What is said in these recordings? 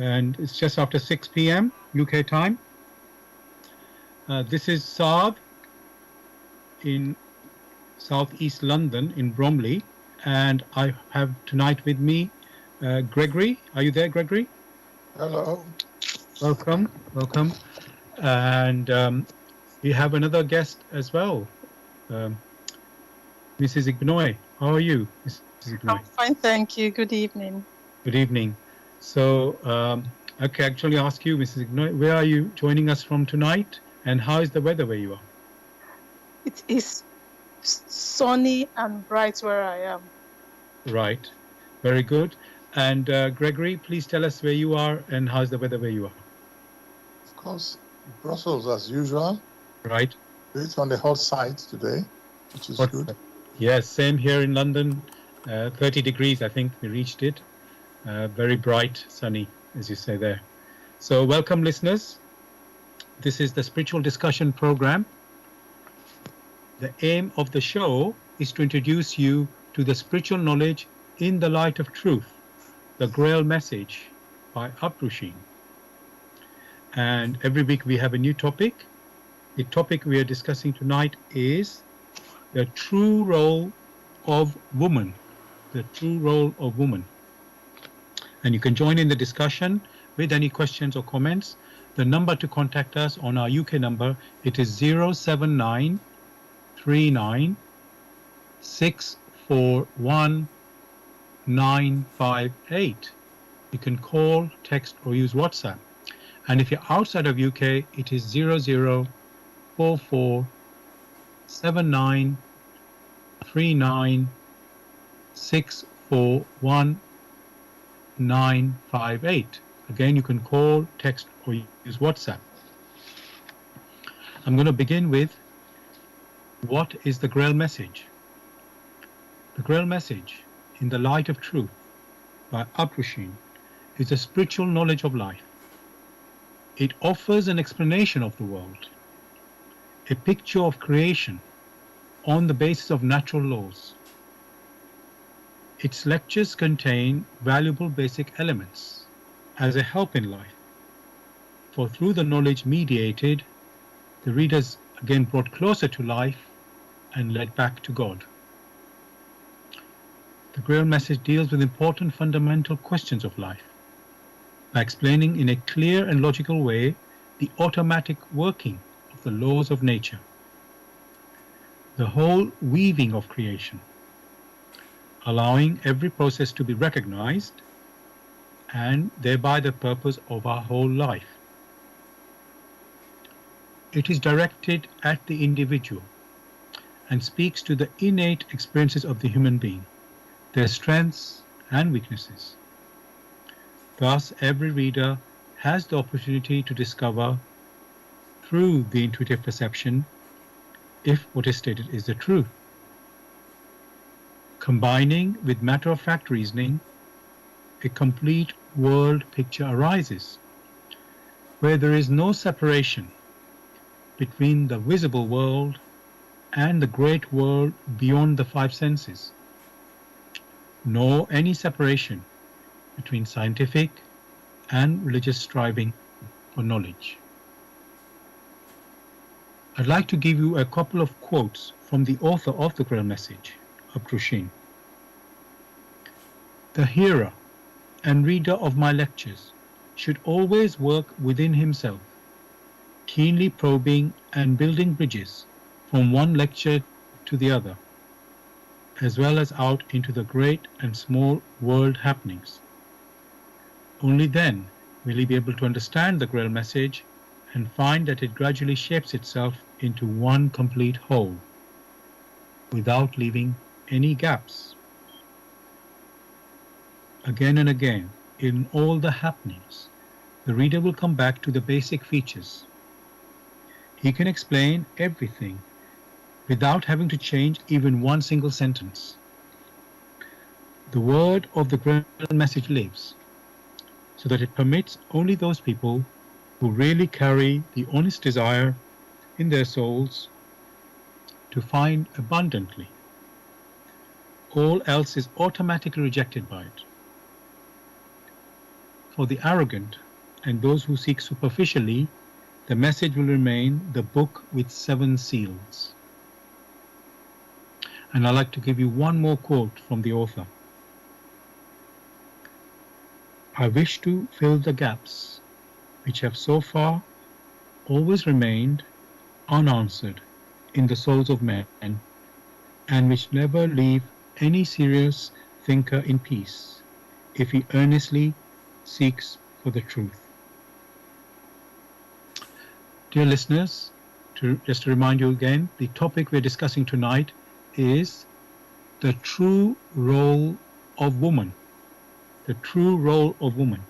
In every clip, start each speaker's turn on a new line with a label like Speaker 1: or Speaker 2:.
Speaker 1: and it's just after 6 p.m. UK time. This is Saab in southeast London in Bromley, and I have tonight with me Gregory. Are you there, Gregory?
Speaker 2: Hello.
Speaker 1: Welcome. And we have another guest as well, um, Mrs. Ignoy. How are you, Mrs. Ignoy?
Speaker 3: I'm fine, thank you. Good evening.
Speaker 1: Good evening. So, okay, actually ask you, Mrs. Ignoy, where are you joining us from tonight, and how is the weather where you are?
Speaker 3: It is sunny and bright where I am.
Speaker 1: Right, very good. And Gregory, please tell us where you are and how's the weather where you are?
Speaker 2: Of course, Brussels as usual.
Speaker 1: Right.
Speaker 2: It's on the hot side today, which is good.
Speaker 1: Yes, same here in London. 30 degrees, I think we reached it. Very bright, sunny, as you say there. So welcome, listeners. This is the Spiritual Discussion Program. The aim of the show is to introduce you to the spiritual knowledge in the light of truth, the Grail message by Uprusheen. And every week we have a new topic. The topic we are discussing tonight is the true role of woman. The true role of woman. And you can join in the discussion with any questions or comments. The number to contact us on our UK number, it is 079 39 641 958. You can call, text or use WhatsApp. And if you're outside of UK, it is 0044 79 39 641 958. Again, you can call, text or use WhatsApp. I'm going to begin with what is the Grail message? The Grail message in the light of truth by Uprusheen is a spiritual knowledge of life. It offers an explanation of the world, a picture of creation on the basis of natural laws. Its lectures contain valuable basic elements as a help in life, for through the knowledge mediated, the readers again brought closer to life and led back to God. The Grail message deals with important fundamental questions of life by explaining in a clear and logical way the automatic working of the laws of nature, the whole weaving of creation, allowing every process to be recognized and thereby the purpose of our whole life. It is directed at the individual and speaks to the innate experiences of the human being, their strengths and weaknesses. Thus, every reader has the opportunity to discover through the intuitive perception if what is stated is the truth. Combining with matter-of-fact reasoning, a complete world picture arises, where there is no separation between the visible world and the great world beyond the five senses, nor any separation between scientific and religious striving for knowledge. I'd like to give you a couple of quotes from the author of the Grail message, Uprusheen. The hearer and reader of my lectures should always work within himself, keenly probing and building bridges from one lecture to the other, as well as out into the great and small world happenings. Only then will he be able to understand the Grail message and find that it gradually shapes itself into one complete whole, without leaving any gaps. Again and again, in all the happenings, the reader will come back to the basic features. He can explain everything without having to change even one single sentence. The word of the Grail message lives, so that it permits only those people who really carry the honest desire in their souls to find abundantly. All else is automatically rejected by it. For the arrogant and those who seek superficially, the message will remain the book with 7 seals. And I'd like to give you one more quote from the author. I wish to fill the gaps which have so far always remained unanswered in the souls of men, and which never leave any serious thinker in peace, if he earnestly seeks for the truth. Dear listeners, just to remind you again, the topic we're discussing tonight is the true role of woman. The true role of woman.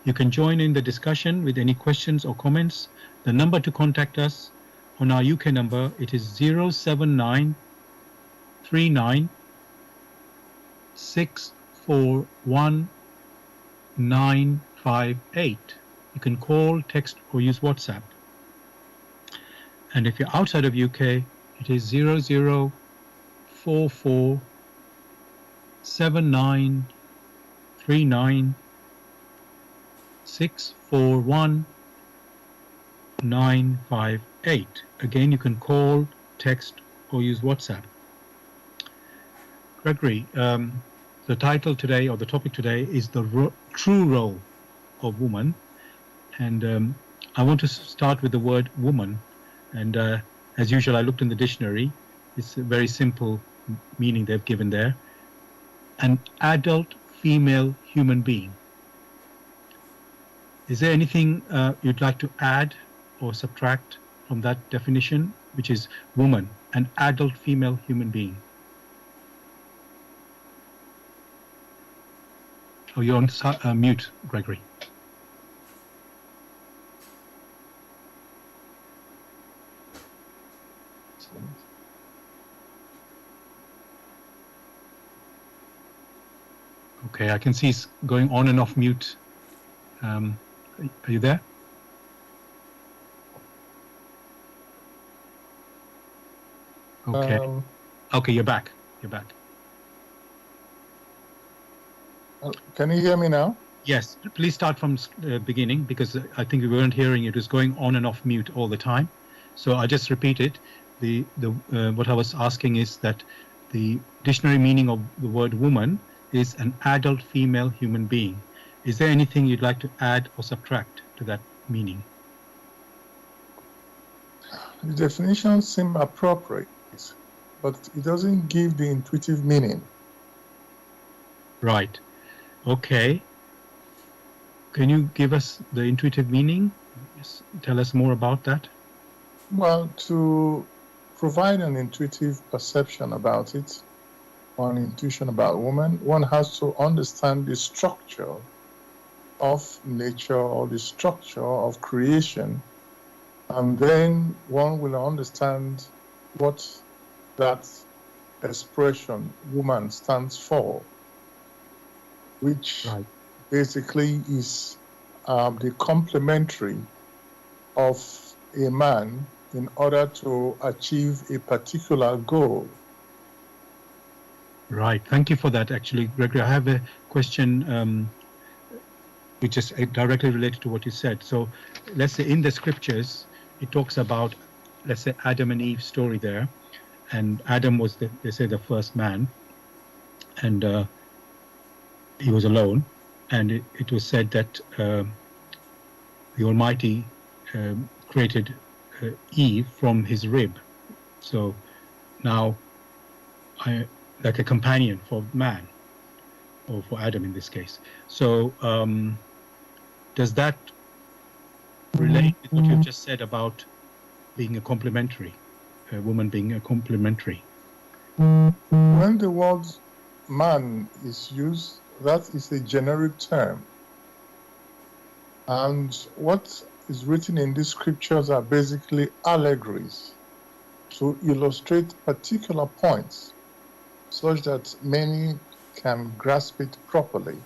Speaker 1: You can join in the discussion with any questions or comments. The number to contact us on our UK number, it is 079 39 641 958. You can call, text, or use WhatsApp. And if you're outside of UK, it is 0044 7939 641 958. Again, you can call, text, or use WhatsApp. Gregory, the title today, or the topic today, is the true role of woman. And I want to start with the word woman. And as usual, I looked in the dictionary. It's a very simple meaning they've given there. An adult female human being. Is there anything you'd like to add or subtract from that definition, which is woman, an adult female human being? Oh, you're on mute, Gregory. Okay, I can see it's going on and off mute. Are you there? Okay. Okay, you're back. You're back.
Speaker 2: Can you hear me now?
Speaker 1: Yes. Please start from the beginning, because I think we weren't hearing it was going on and off mute all the time. So I just repeat it. What I was asking is that the dictionary meaning of the word woman is an adult female human being. Is there anything you'd like to add or subtract to that meaning?
Speaker 2: The definition seems appropriate, but it doesn't give the intuitive meaning.
Speaker 1: Right. Okay. Can you give us the intuitive meaning? Just tell us more about that.
Speaker 2: Well, to provide an intuitive perception about it, or an intuition about woman, one has to understand the structure of nature or the structure of creation, and then one will understand what that expression woman stands for, which basically is the complementary of a man in order to achieve a particular goal.
Speaker 1: Right. Thank you for that. Actually, Gregory, I have a question which is directly related to what you said. So let's say in the scriptures, it talks about, let's say, Adam and Eve story there. And Adam was, they say, the first man. And he was alone. And it was said that the Almighty created Eve from his rib. So now, like a companion for man, or for Adam in this case. So does that relate with what you've just said about being a complementary, a woman being a complementary?
Speaker 2: When the word man is used, that is a generic term. And what is written in these scriptures are basically allegories to illustrate particular points, such that many can grasp it properly.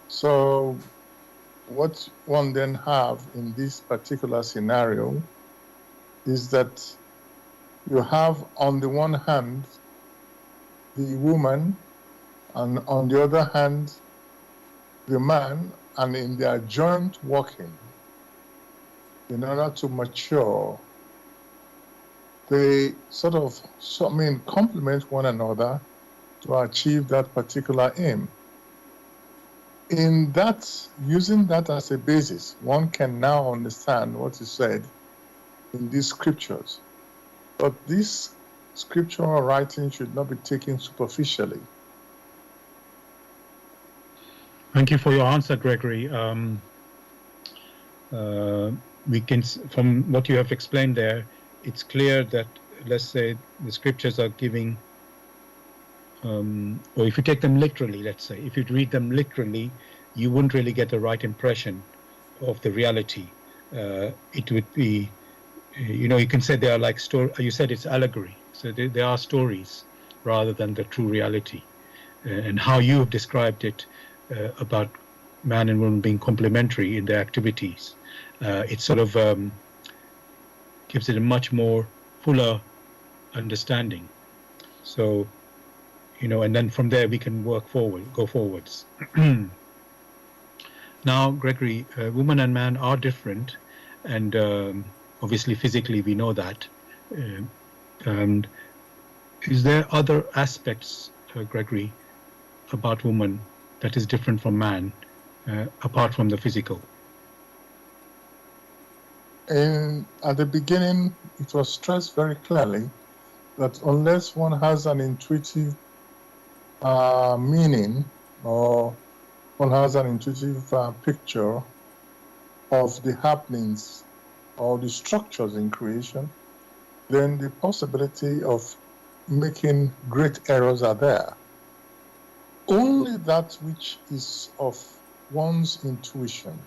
Speaker 2: So what one then have in this particular scenario is that you have, on the one hand, the woman, and on the other hand, the man, and in their joint working, in order to mature, they complement one another to achieve that particular aim. In that, using that as a basis, one can now understand what is said in these scriptures. But this scriptural writing should not be taken superficially.
Speaker 1: Thank you for your answer, Gregory. We can, from what you have explained there, it's clear that, let's say, the scriptures are giving, or if you take them literally, let's say, if you read them literally, you wouldn't really get the right impression of the reality. It would be, you can say they are like story. You said it's allegory, so they are stories rather than the true reality. And how you have described it about man and woman being complementary in their activities, it sort of gives it a much more fuller understanding. So, and then from there we can go forwards. Now, Gregory, woman and man are different, and obviously physically we know that. And is there other aspects, Gregory, about woman that is different from man, apart from the physical?
Speaker 2: At the beginning, it was stressed very clearly that unless one has an intuitive meaning, or one has an intuitive picture of the happenings or the structures in creation, then the possibility of making great errors are there. Only that which is of one's intuition,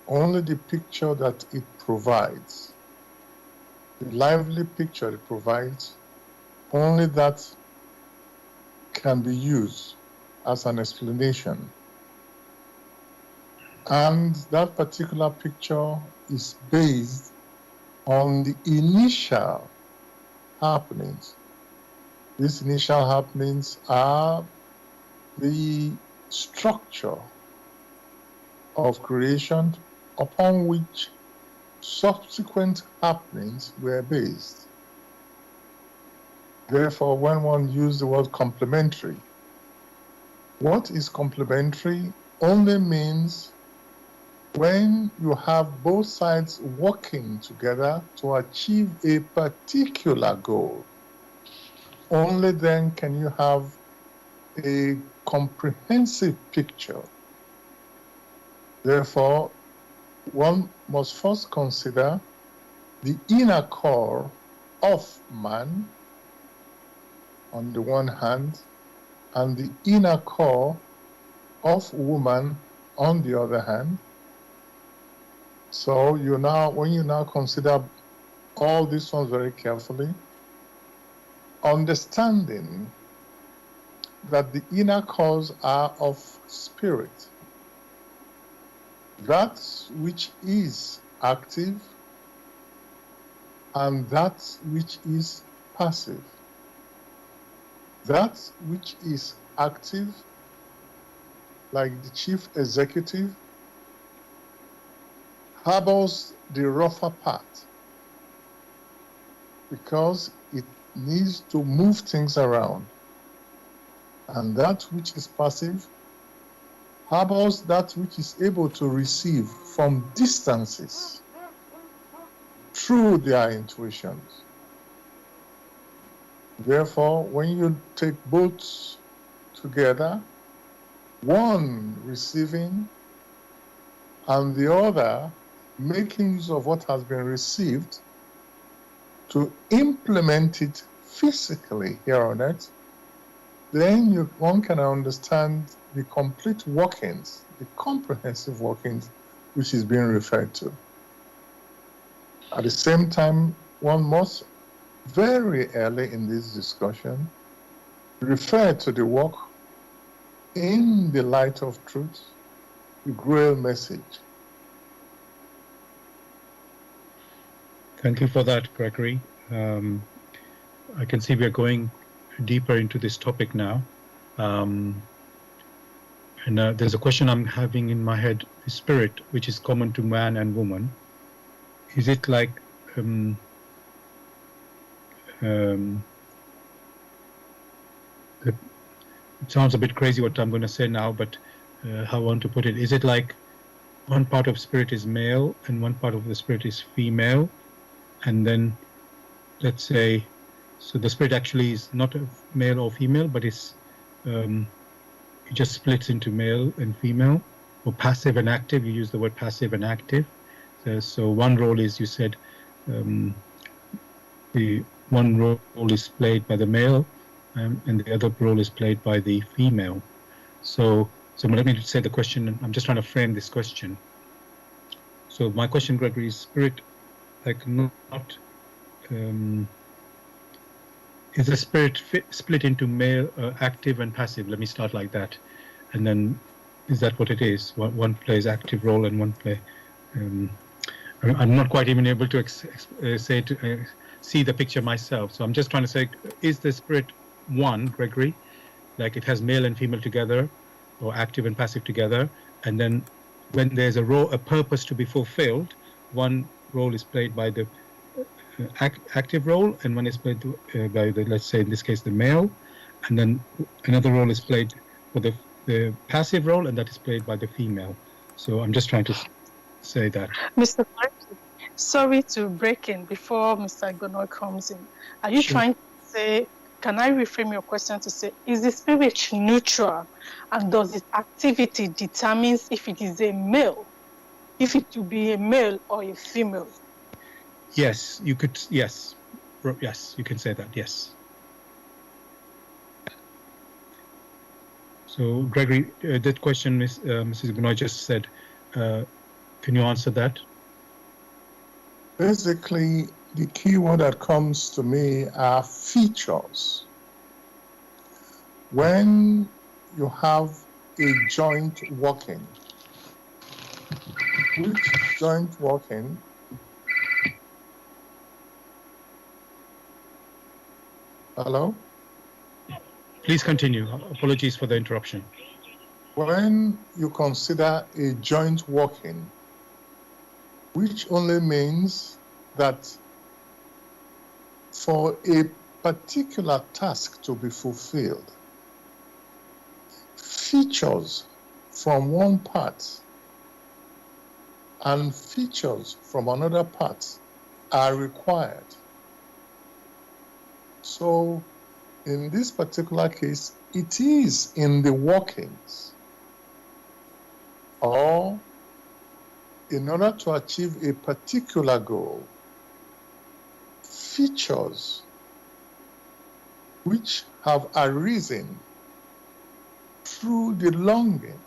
Speaker 2: only the picture that it provides, the lively picture it provides, only that can be used as an explanation. And that particular picture is based on the initial happenings. These initial happenings are the structure of creation upon which subsequent happenings were based. Therefore, when one uses the word complementary, what is complementary only means when you have both sides working together to achieve a particular goal. Only then can you have a comprehensive picture. Therefore, one must first consider the inner core of man on the one hand, and the inner core of woman on the other hand. So when you now consider all these ones very carefully, understanding that the inner cores are of spirit, that which is active and that which is passive. That which is active, like the chief executive, harbors the rougher part because it needs to move things around. And that which is passive harbors that which is able to receive from distances through their intuitions. Therefore, when you take both together, one receiving and the other making use of what has been received to implement it physically here on earth, then one can understand the complete workings, the comprehensive workings which is being referred to. At the same time, one must very early in this discussion refer to the work in the light of truth, the Grail message.
Speaker 1: Thank you for that, Gregory. I can see we are going deeper into this topic now. And there's a question I'm having in my head: the spirit, which is common to man and woman, is it like um, it sounds a bit crazy what I'm going to say now, but how I want to put it: is it like one part of spirit is male and one part of the spirit is female, and then let's say, so the spirit actually is not a male or female, but it's it just splits into male and female, or passive and active. You use the word passive and active. So one role is, you said, the one role is played by the male, and the other role is played by the female. So let me say the question. I'm just trying to frame this question. So my question, Gregory, is spirit like not is the spirit split into male, active and passive? Let me start like that, and then is that what it is? One plays active role and one play. I'm not quite even able to see the picture myself. So I'm just trying to say, is the spirit one, Gregory, like it has male and female together, or active and passive together, and then when there's a purpose to be fulfilled, one role is played by the active role, and one is played by the, let's say in this case, the male, and then another role is played for the passive role, and that is played by the female. So I'm just trying to say that.
Speaker 3: Mr. Martin, sorry to break in before Mr. Gono comes in. Are you trying to say, can I reframe your question to say, is the spirit neutral, and does its activity determines if it is a male, if it will be a male or a female?
Speaker 1: Yes, you could. Yes, you can say that. Yes. So, Gregory, that question, Mrs. Gonoy just said. Can you answer that?
Speaker 2: Basically, the key word that comes to me are features. When you have a joint working, which joint working Hello?
Speaker 1: Please continue. Apologies for the interruption.
Speaker 2: When you consider a joint working, which only means that for a particular task to be fulfilled, features from one part and features from another part are required. So in this particular case, it is in the workings, or in order to achieve a particular goal, features which have arisen through the longing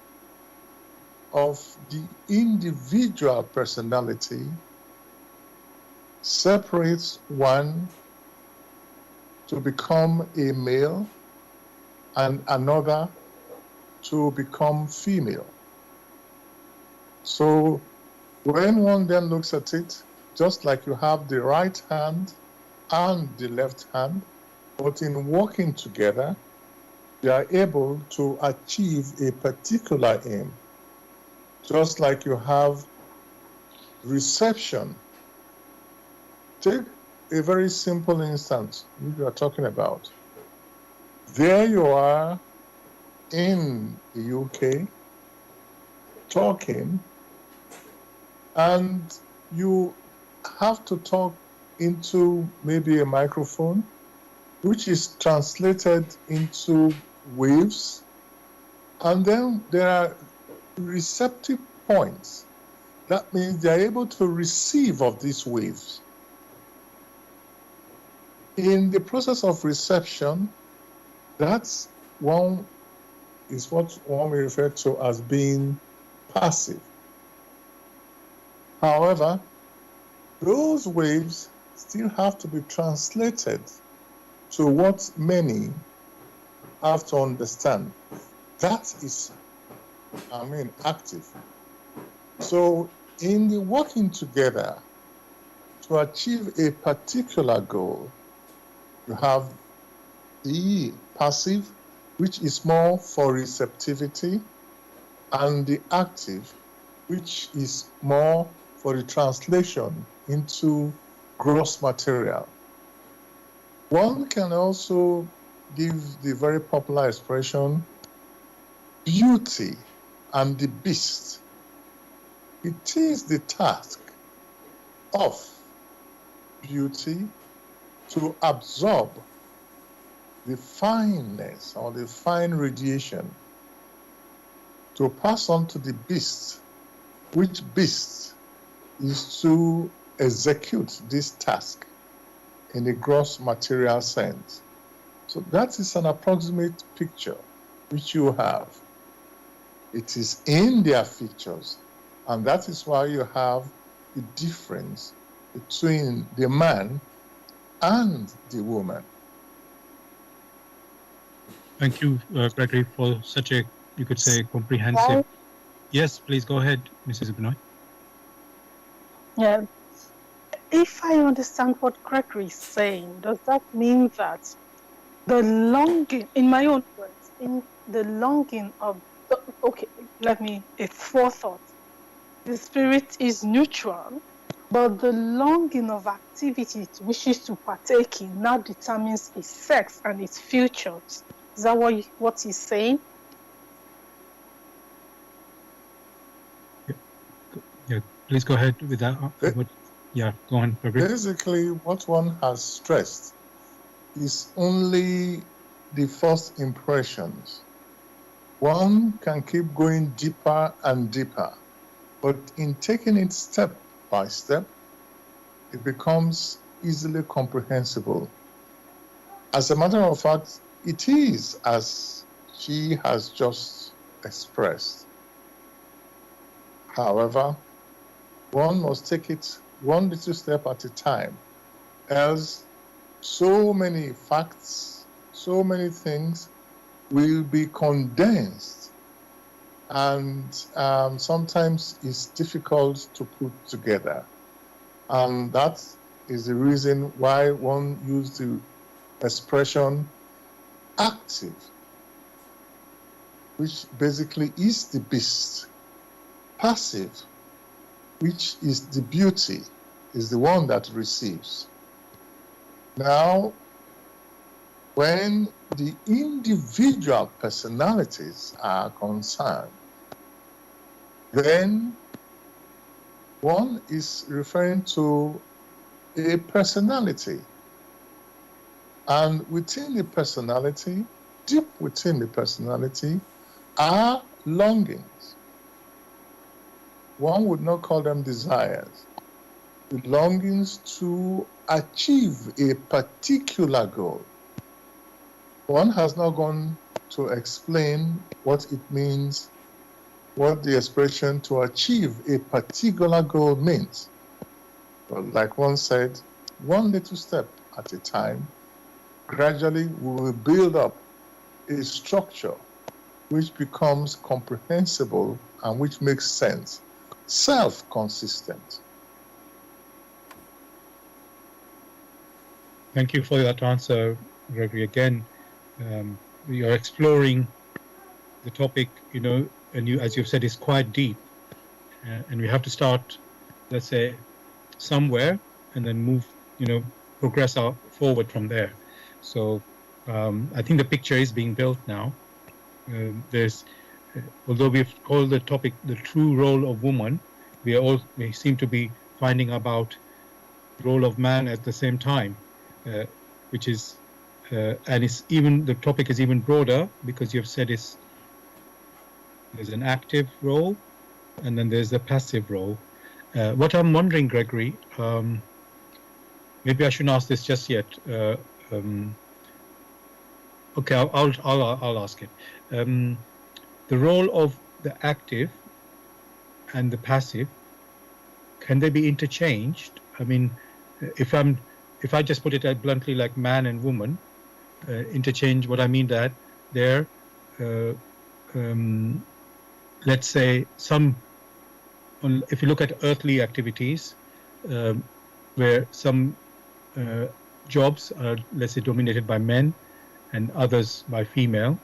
Speaker 2: of the individual personality separates one to become a male and another to become female. So when one then looks at it, just like you have the right hand and the left hand, but in working together, they are able to achieve a particular aim. Just like you have reception. Take a very simple instance we are talking about. There you are in the UK talking, and you have to talk into maybe a microphone, which is translated into waves, and then there are receptive points. That means they are able to receive of these waves. In the process of reception, that's one is what one may refer to as being passive. However, those waves still have to be translated to what many have to understand. That is, active. So in the working together to achieve a particular goal, you have the passive, which is more for receptivity, and the active, which is more for the translation into gross material. One can also give the very popular expression, beauty and the beast. It is the task of beauty to absorb the fineness or the fine radiation to pass on to the beast, which beast is to execute this task in a gross material sense. So that is an approximate picture which you have. It is in their features, and that is why you have the difference between the man and the woman.
Speaker 1: Thank you, Gregory, for such a, you could say, comprehensive.
Speaker 3: Right.
Speaker 1: Yes, please go ahead, Mrs. Benoit.
Speaker 3: Yeah. If I understand what Gregory is saying, does that mean that the longing, in my own words, in the longing of, okay, it's forethought. The spirit is neutral, but the longing of activity it wishes to partake in now determines its sex and its futures. Is that what he's saying?
Speaker 1: Yeah, please go ahead with that. Yeah, go on, Gregory.
Speaker 2: Basically, what one has stressed is only the first impressions. One can keep going deeper and deeper, but in taking it step by step, it becomes easily comprehensible. As a matter of fact, it is as she has just expressed. However, one must take it one little step at a time, else so many facts, so many things will be condensed, and sometimes it's difficult to put together. And that is the reason why one used the expression active, which basically is the beast. Passive, which is the beauty, is the one that receives. Now, when the individual personalities are concerned, then one is referring to a personality. And within the personality, deep within the personality, are longings. One would not call them desires. The longings to achieve a particular goal. One has not gone to explain what it means, what the expression to achieve a particular goal means. But like one said, one little step at a time, gradually we will build up a structure which becomes comprehensible and which makes sense, self-consistent.
Speaker 1: Thank you for that answer, Gregory. Again, we are exploring the topic, and as you've said, is quite deep. And we have to start, let's say, somewhere and then move, progress forward from there. So I think the picture is being built now. Although we've called the topic the true role of woman, we seem to be finding about the role of man at the same time, which is, and the topic is even broader because you've said there's an active role and then there's a passive role. What I'm wondering, Gregory, maybe I shouldn't ask this just yet. Okay, I'll ask it. The role of the active and the passive, can they be interchanged? I mean, if I just put it bluntly, like man and woman, interchange. What I mean that they're, let's say, if you look at earthly activities, where some jobs are, let's say, dominated by men and others by female,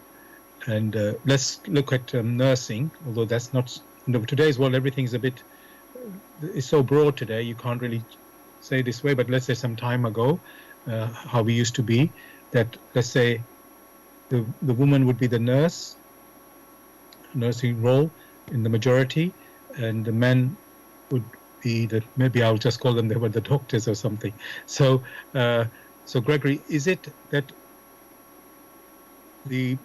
Speaker 1: And let's look at nursing, although that's not, today's world, everything's a bit, it's so broad today, you can't really say this way, but let's say some time ago, how we used to be, that let's say the woman would be the nursing role in the majority, and the men would be the, maybe I'll just call them, they were the doctors or something. So, so Gregory, is it that the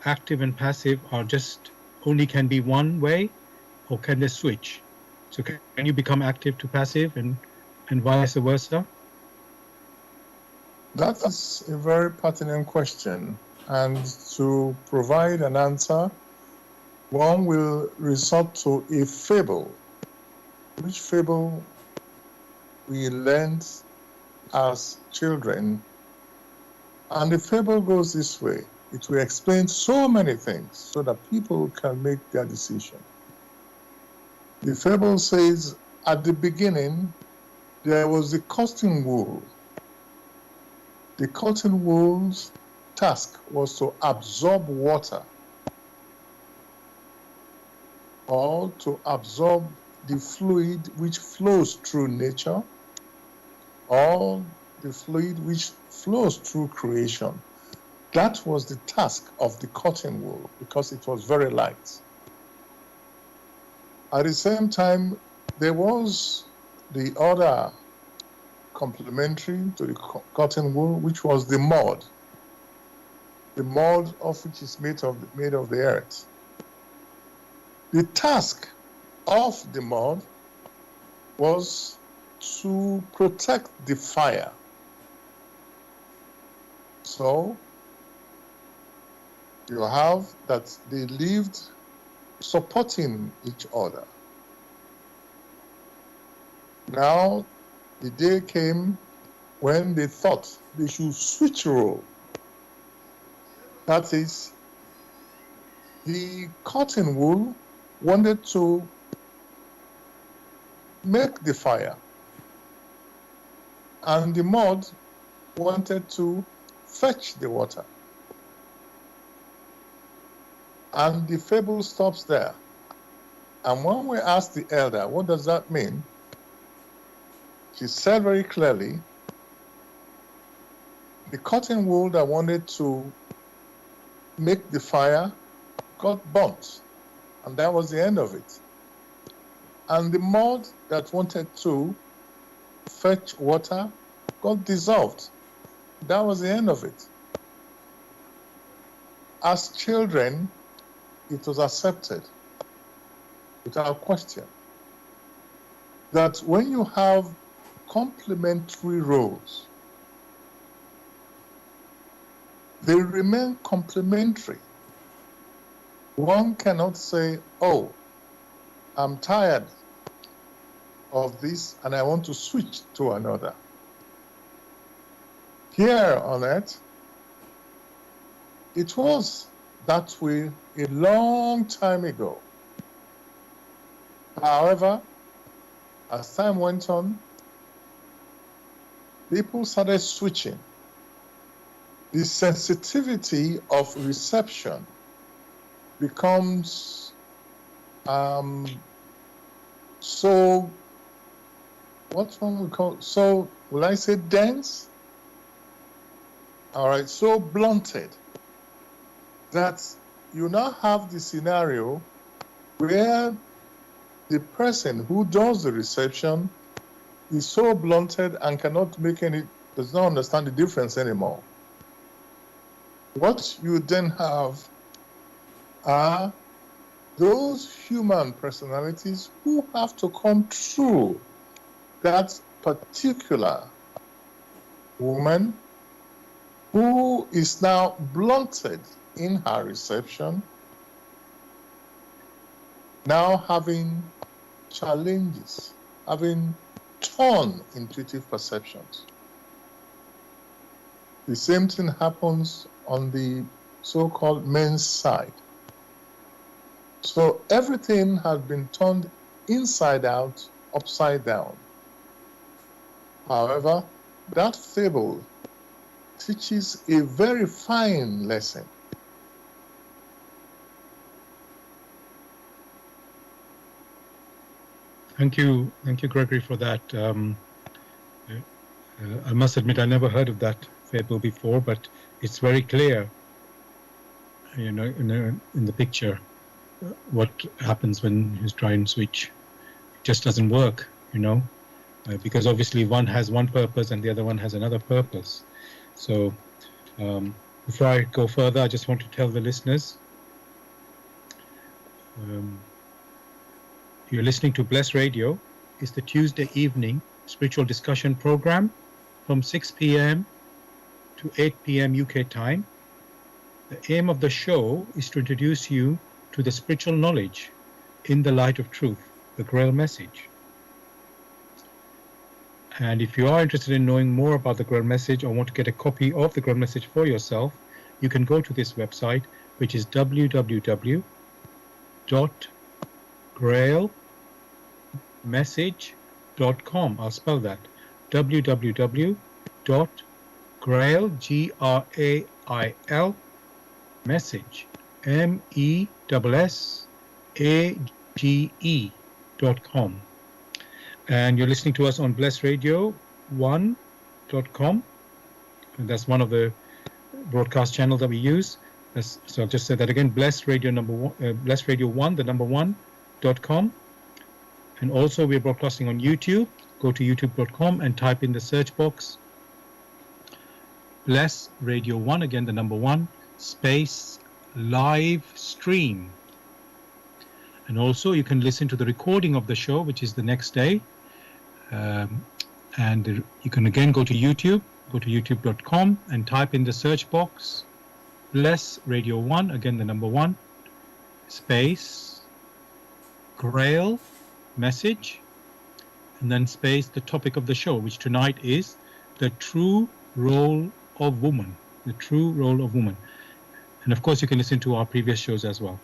Speaker 1: active and passive are just only can be one way, or can they switch? So can you become active to passive and vice versa?
Speaker 2: That is a very pertinent question. And to provide an answer, one will resort to a fable, which fable we learned as children. And the fable goes this way. It will explain so many things so that people can make their decision. The fable says, at the beginning, there was the cotton wool. The cotton wool's task was to absorb water, or to absorb the fluid which flows through nature, or the fluid which flows through creation. That was the task of the cotton wool, because it was very light. At the same time, there was the other complementary to the cotton wool, which was the mud of which is made of the earth. The task of the mud was to protect the fire. So you have that they lived supporting each other. Now, the day came when they thought they should switch role. That is, the cotton wool wanted to make the fire, and the mud wanted to fetch the water. And the fable stops there. And when we asked the elder, what does that mean? She said very clearly, the cotton wool that wanted to make the fire got burnt, and that was the end of it. And the mud that wanted to fetch water got dissolved. That was the end of it. As children, it was accepted without question that when you have complementary roles, they remain complementary. One cannot say, oh, I'm tired of this and I want to switch to another. Here on earth, it was that way a long time ago. However, as time went on, people started switching. The sensitivity of reception becomes so, what one would call, so, will I say dense? All right, so blunted that you now have the scenario where the person who does the reception is so blunted and cannot make any, does not understand the difference anymore. What you then have are those human personalities who have to come through that particular woman who is now blunted in her reception, now having challenges, having torn intuitive perceptions. The same thing happens on the so-called men's side. So everything has been turned inside out, upside down. However, that fable teaches a very fine lesson.
Speaker 1: Thank you, Gregory, for that. I must admit, I never heard of that fable before, but it's very clear, in the picture, what happens when you try and switch. It just doesn't work, because obviously one has one purpose and the other one has another purpose. So before I go further, I just want to tell the listeners, you're listening to Bless Radio. It's the Tuesday evening spiritual discussion program from 6 p.m. to 8 p.m. UK time. The aim of the show is to introduce you to the spiritual knowledge in the light of truth, the Grail message. And if you are interested in knowing more about the Grail message or want to get a copy of the Grail message for yourself, you can go to this website, which is www.grailmessage.com. I'll spell that. www.grail, Grail, message, MESSAGE.com. And you're listening to us on blessradio1.com. And that's one of the broadcast channels that we use. So I'll just say that again, blessradio1, the number 1.com. And also we're broadcasting on YouTube. Go to youtube.com and type in the search box, Bless Radio 1, again the number 1, space live stream. And also you can listen to the recording of the show, which is the next day. And you can again go to youtube.com and type in the search box, Bless Radio 1, again the number 1, space Grail message, and then space the topic of the show, which tonight is the true role of woman. The true role of woman. And of course, you can listen to our previous shows as well.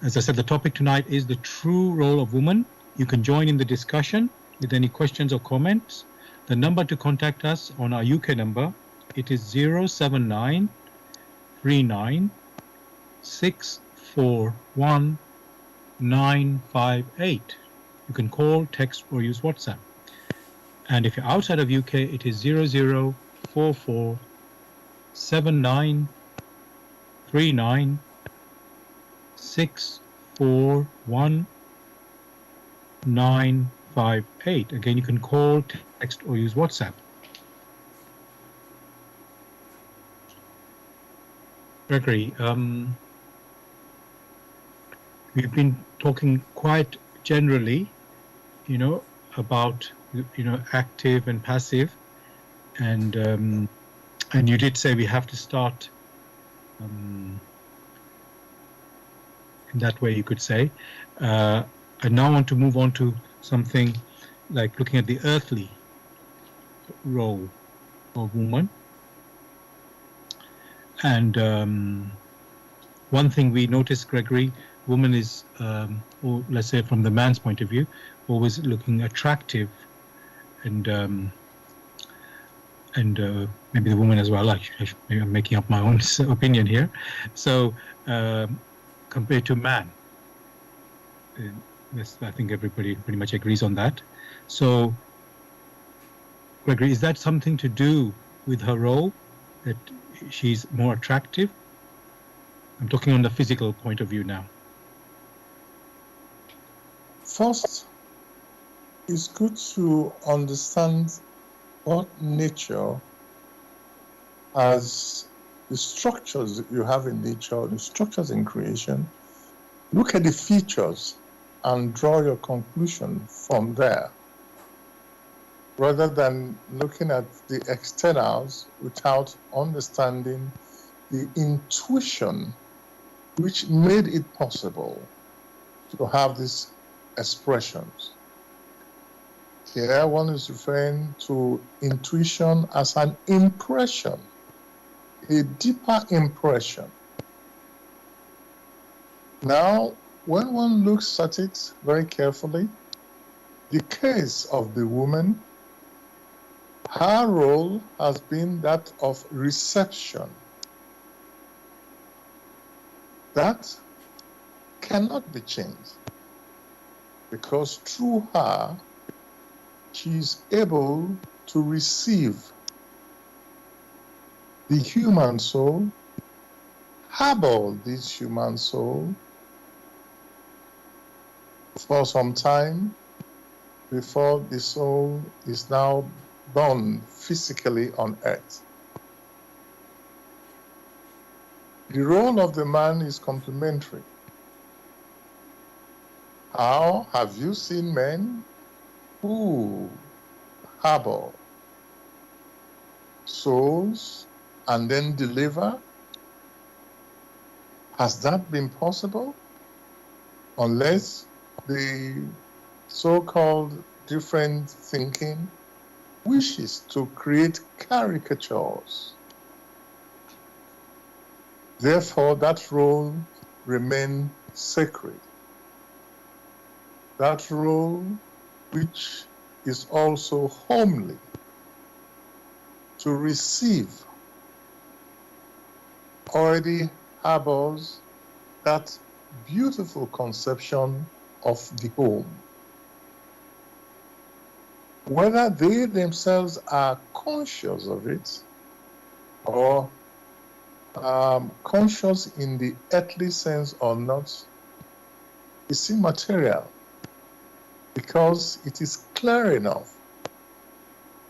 Speaker 1: As I said, the topic tonight is the true role of woman. You can join in the discussion with any questions or comments. The number to contact us on our UK number, it is 079 39 641 958. You can call, text, or use WhatsApp. And if you're outside of UK, it is 0044 79 39 641 958. Again, you can call, text, or use WhatsApp. Gregory, we've been talking quite generally, about active and passive, and you did say we have to start in that way, you could say. I now want to move on to something like looking at the earthly role of woman. And one thing we noticed, Gregory, woman is, or let's say from the man's point of view, always looking attractive, and maybe the woman as well. Maybe I'm making up my own opinion here. So compared to man, yes, I think everybody pretty much agrees on that. So, Gregory, is that something to do with her role, that she's more attractive? I'm talking on the physical point of view now.
Speaker 2: First, it's good to understand what nature, as the structures that you have in nature, the structures in creation. Look at the features and draw your conclusion from there, rather than looking at the externals without understanding the intuition which made it possible to have these expressions. Here, one is referring to intuition as an impression, a deeper impression. Now, when one looks at it very carefully, the case of the woman, her role has been that of reception. That cannot be changed. because through her, she is able to receive the human soul, harbor this human soul for some time before the soul is now born physically on earth. The role of the man is complementary. How have you seen men who harbor souls and then deliver? Has that been possible? Unless the so-called different thinking wishes to create caricatures. Therefore, that role remains sacred. That role, which is also homely, to receive, already harbors that beautiful conception of the home. Whether they themselves are conscious of it or conscious in the earthly sense or not is immaterial, because it is clear enough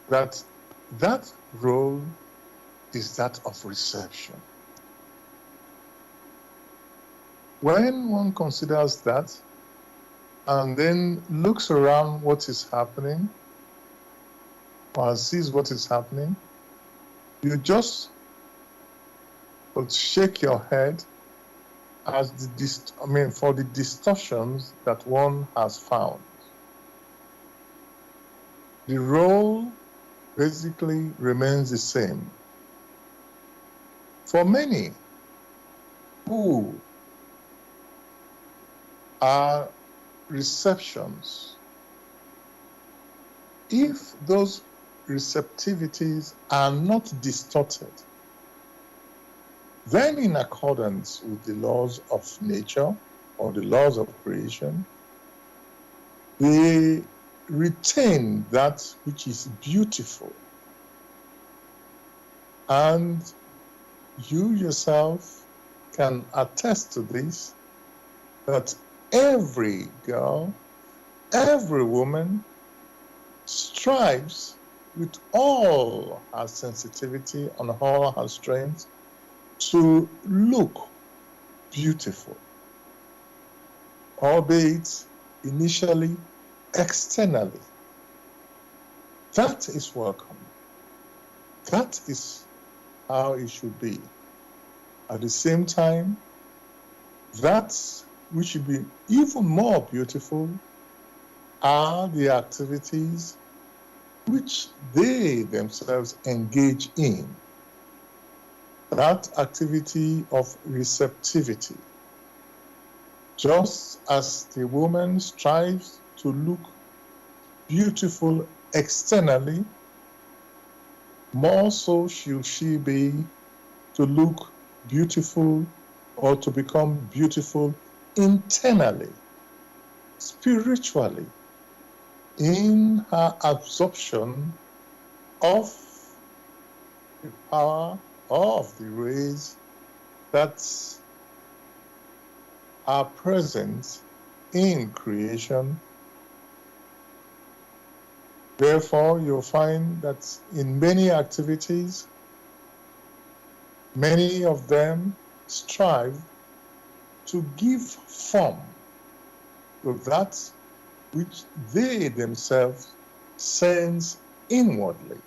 Speaker 2: that that role is that of reception. When one considers that and then looks around what is happening or sees what is happening, you just would shake your head as for the distortions that one has found. The role basically remains the same. For many who are receptions, if those receptivities are not distorted, then in accordance with the laws of nature or the laws of creation, they retain that which is beautiful. And you yourself can attest to this, that every girl, every woman strives with all her sensitivity and all her strength to look beautiful, albeit initially externally. That is welcome. That is how it should be. At the same time, that which should be even more beautiful are the activities which they themselves engage in. That activity of receptivity. Just as the woman strives to look beautiful externally, more so should she be to look beautiful or to become beautiful internally, spiritually, in her absorption of the power of the rays that are present in creation. Therefore, you'll find that in many activities, many of them strive to give form to that which they themselves sense inwardly.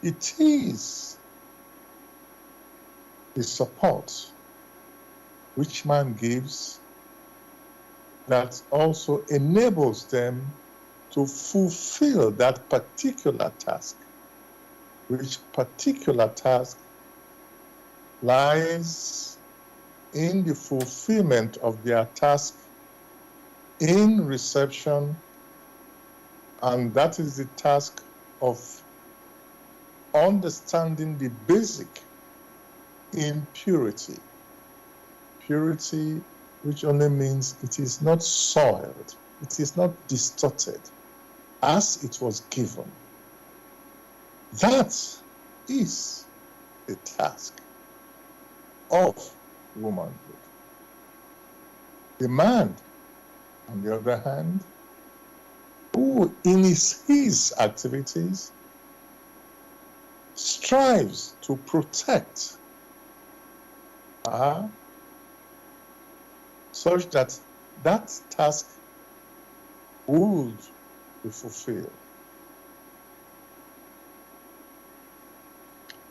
Speaker 2: It is the support which man gives that also enables them to fulfill that particular task, which particular task lies in the fulfillment of their task in reception, and that is the task of understanding the basic in purity. Purity which only means it is not soiled, it is not distorted as it was given. That is the task of womanhood. The man, on the other hand, who in his activities strives to protect such that that task would be fulfilled.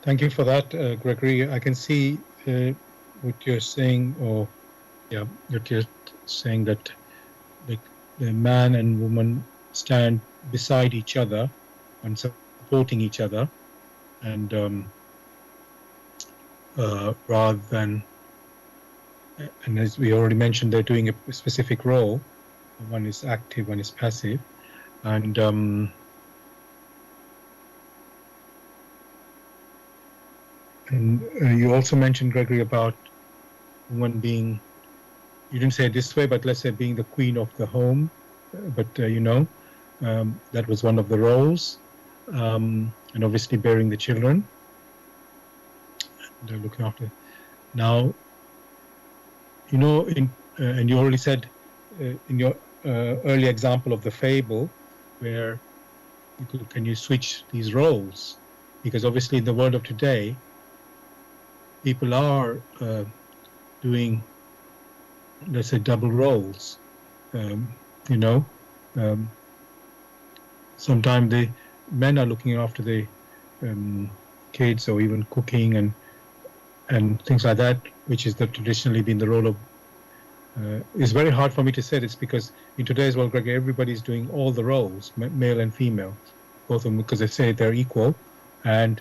Speaker 1: Thank you for that, Gregory. I can see what you're saying, what you're saying, that the man and woman stand beside each other and supporting each other, and rather than, and as we already mentioned, they're doing a specific role. One is active, one is passive, and you also mentioned, Gregory, about woman being, you didn't say it this way, but let's say being the queen of the home, but that was one of the roles, and obviously bearing the children, and looking after. Now, and you already said in your early example of the fable, where can you switch these roles? Because obviously in the world of today, people are doing, let's say, double roles. Sometimes the men are looking after the kids, or even cooking and things like that, which is traditionally been the role of. It's very hard for me to say this, because in today's world, Greg, everybody's doing all the roles, male and female, both of them, because they say they're equal, and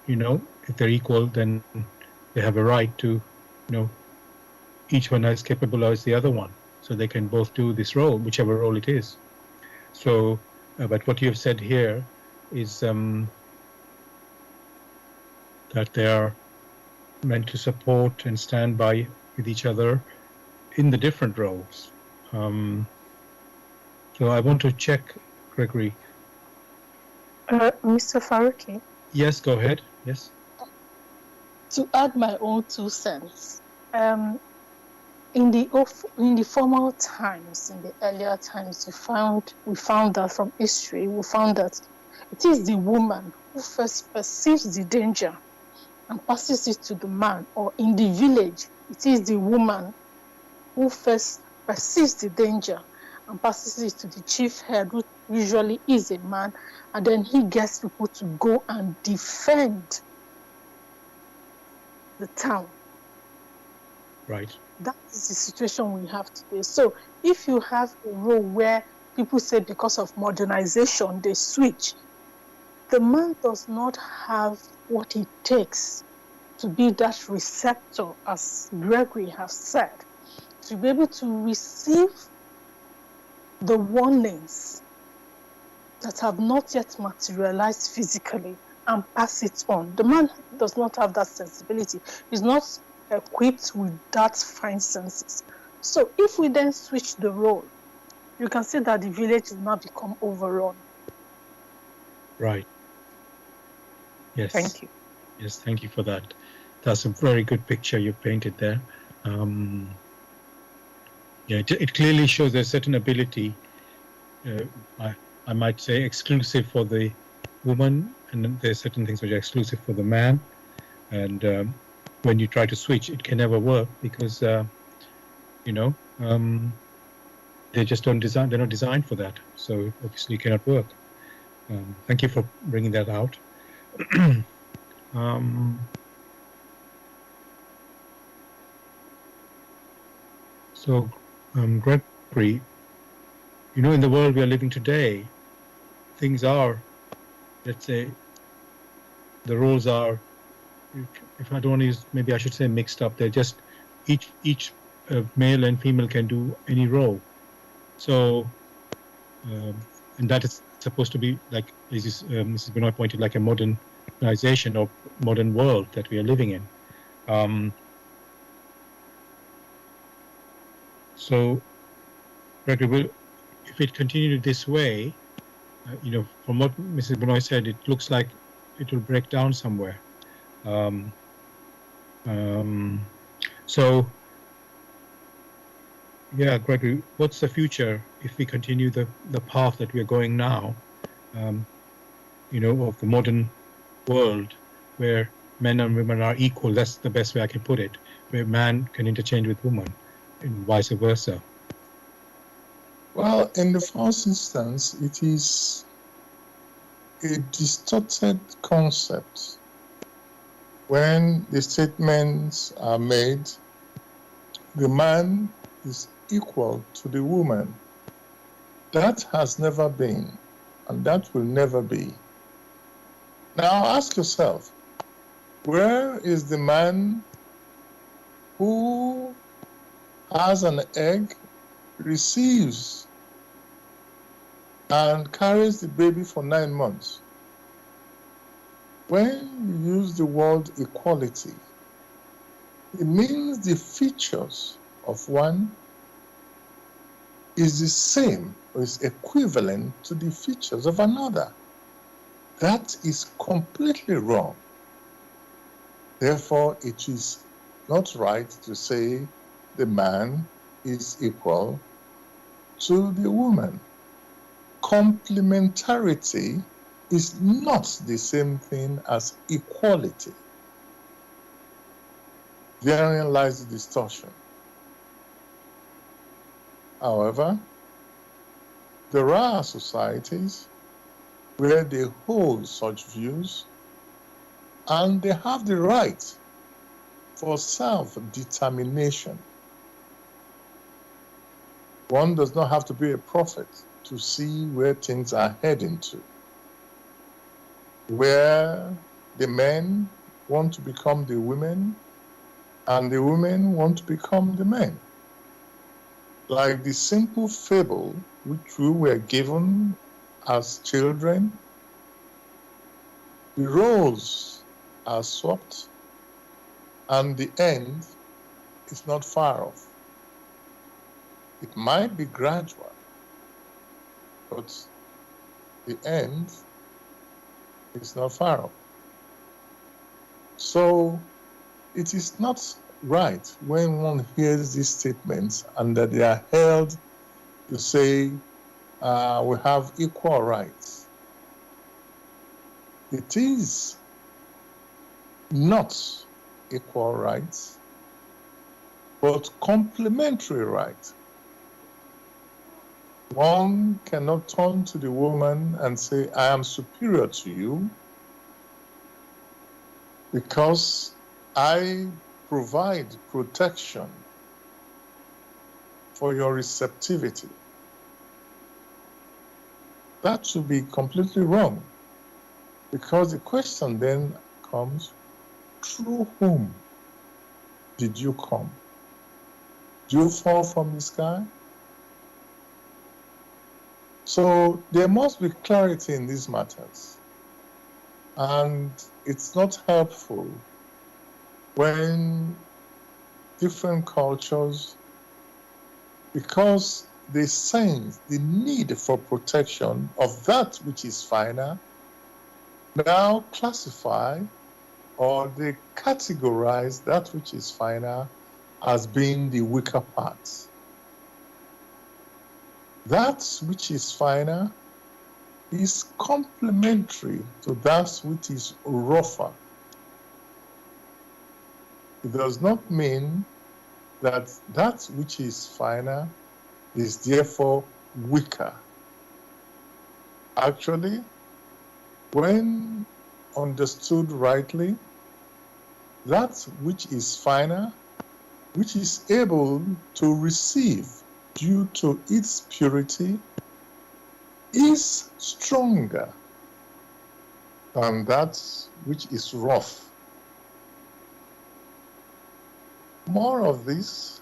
Speaker 1: if they're equal, then they have a right to, each one as capable as the other one, so they can both do this role, whichever role it is. So, but what you have said here is that they are meant to support and stand by with each other in the different roles. So I want to check, Gregory.
Speaker 3: Mr. Faruqi?
Speaker 1: Yes, go ahead. Yes.
Speaker 3: To add my own 2 cents, in the formal times, in the earlier times, we found that from history, we found that it is the woman who first perceives the danger and passes it to the man, or in the village, it is the woman who first perceives the danger and passes it to the chief head, who usually is a man, and then he gets people to go and defend the town.
Speaker 1: Right.
Speaker 3: That is the situation we have today. So if you have a role where people say because of modernization, they switch, the man does not have what it takes to be that receptor, as Gregory has said, to be able to receive the warnings that have not yet materialized physically and pass it on. The man does not have that sensibility. He's not equipped with that fine senses. So if we then switch the role, you can see that the village will now become overrun.
Speaker 1: Right. Yes.
Speaker 3: Thank you.
Speaker 1: Yes, thank you for that. That's a very good picture you painted there. It clearly shows there's certain ability, I might say, exclusive for the woman, and then there's certain things which are exclusive for the man. And when you try to switch, it can never work, because they just don't design. They're not designed for that, so it obviously cannot work. Thank you for bringing that out. So, Gregory, in the world we are living today, things are, let's say, the roles are, if I don't want to use, maybe I should say mixed up. They're just, each male and female can do any role. So, and that is supposed to be, like Mrs. Benoit pointed, like a modernization or modern world that we are living in. So, Gregory, if it continued this way, from what Mrs. Benoit said, it looks like it will break down somewhere. Um, um, so, yeah, Gregory, what's the future if we continue the path that we are going now? Um, of the modern world where men and women are equal. That's the best way I can put it. Where man can interchange with woman, and vice versa.
Speaker 2: Well, in the first instance, it is a distorted concept when the statements are made, the man is equal to the woman. That has never been, and that will never be. Now ask yourself, where is the man who has an egg, receives and carries the baby for 9 months? When you use the word equality, it means the features of one is the same or is equivalent to the features of another. That is completely wrong. Therefore, it is not right to say the man is equal to the woman. Complementarity is not the same thing as equality. Therein lies the distortion. However, there are societies where they hold such views and they have the right for self-determination. One does not have to be a prophet to see where things are heading to, where the men want to become the women and the women want to become the men. Like the simple fable which we were given as children, the roles are swapped and the end is not far off. It might be gradual, but the end is not far off. So it is not right when one hears these statements and that they are held to say we have equal rights. It is not equal rights, but complementary rights. One cannot turn to the woman and say, I am superior to you because I provide protection for your receptivity. That should be completely wrong, because the question then comes, through whom did you come? Did you fall from the sky? So there must be clarity in these matters. And it's not helpful when different cultures, because they sense the need for protection of that which is finer, now classify or they categorize that which is finer as being the weaker part. That which is finer is complementary to that which is rougher. It does not mean that that which is finer is therefore weaker. Actually, when understood rightly, that which is finer, which is able to receive due to its purity, is stronger than that which is rough. More of this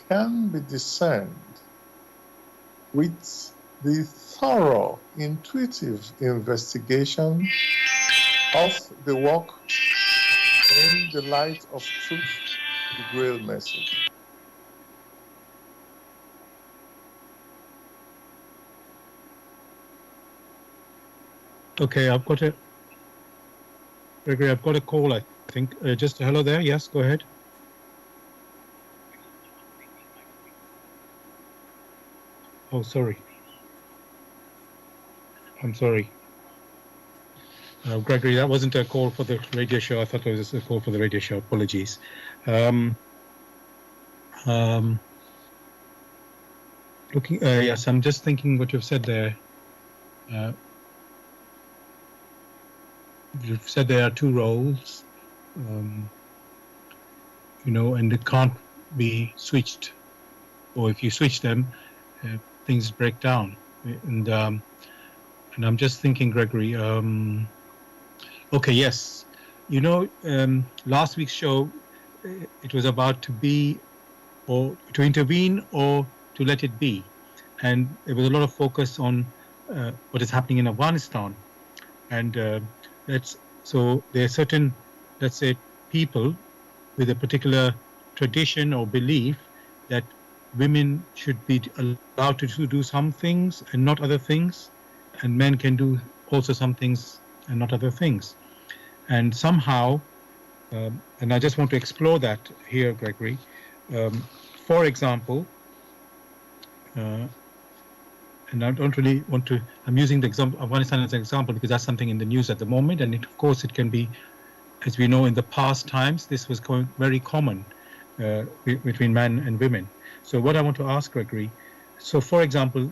Speaker 2: can be discerned with the thorough, intuitive investigation of the work in the light of truth, the Grail message.
Speaker 1: Okay, Gregory, I've got a call, I think. Just hello there. Yes, go ahead. Oh, sorry. I'm sorry. Gregory, that wasn't a call for the radio show. I thought it was a call for the radio show. Apologies. Um, um, yes, I'm just thinking what you've said there. You've said there are two roles, and it can't be switched, or if you switch them, things break down. And I'm just thinking, Gregory. Okay, yes, last week's show, it was about to be, or to intervene, or to let it be, and there was a lot of focus on what is happening in Afghanistan, and so there are certain, let's say, people with a particular tradition or belief that women should be allowed to do some things and not other things, and men can do also some things and not other things. And somehow, and I just want to explore that here, Gregory. Um, for example, and I don't really want to, I'm using the example Afghanistan as an example because that's something in the news at the moment, and of course it can be, as we know, in the past times, this was very common between men and women. So what I want to ask, Gregory, so for example,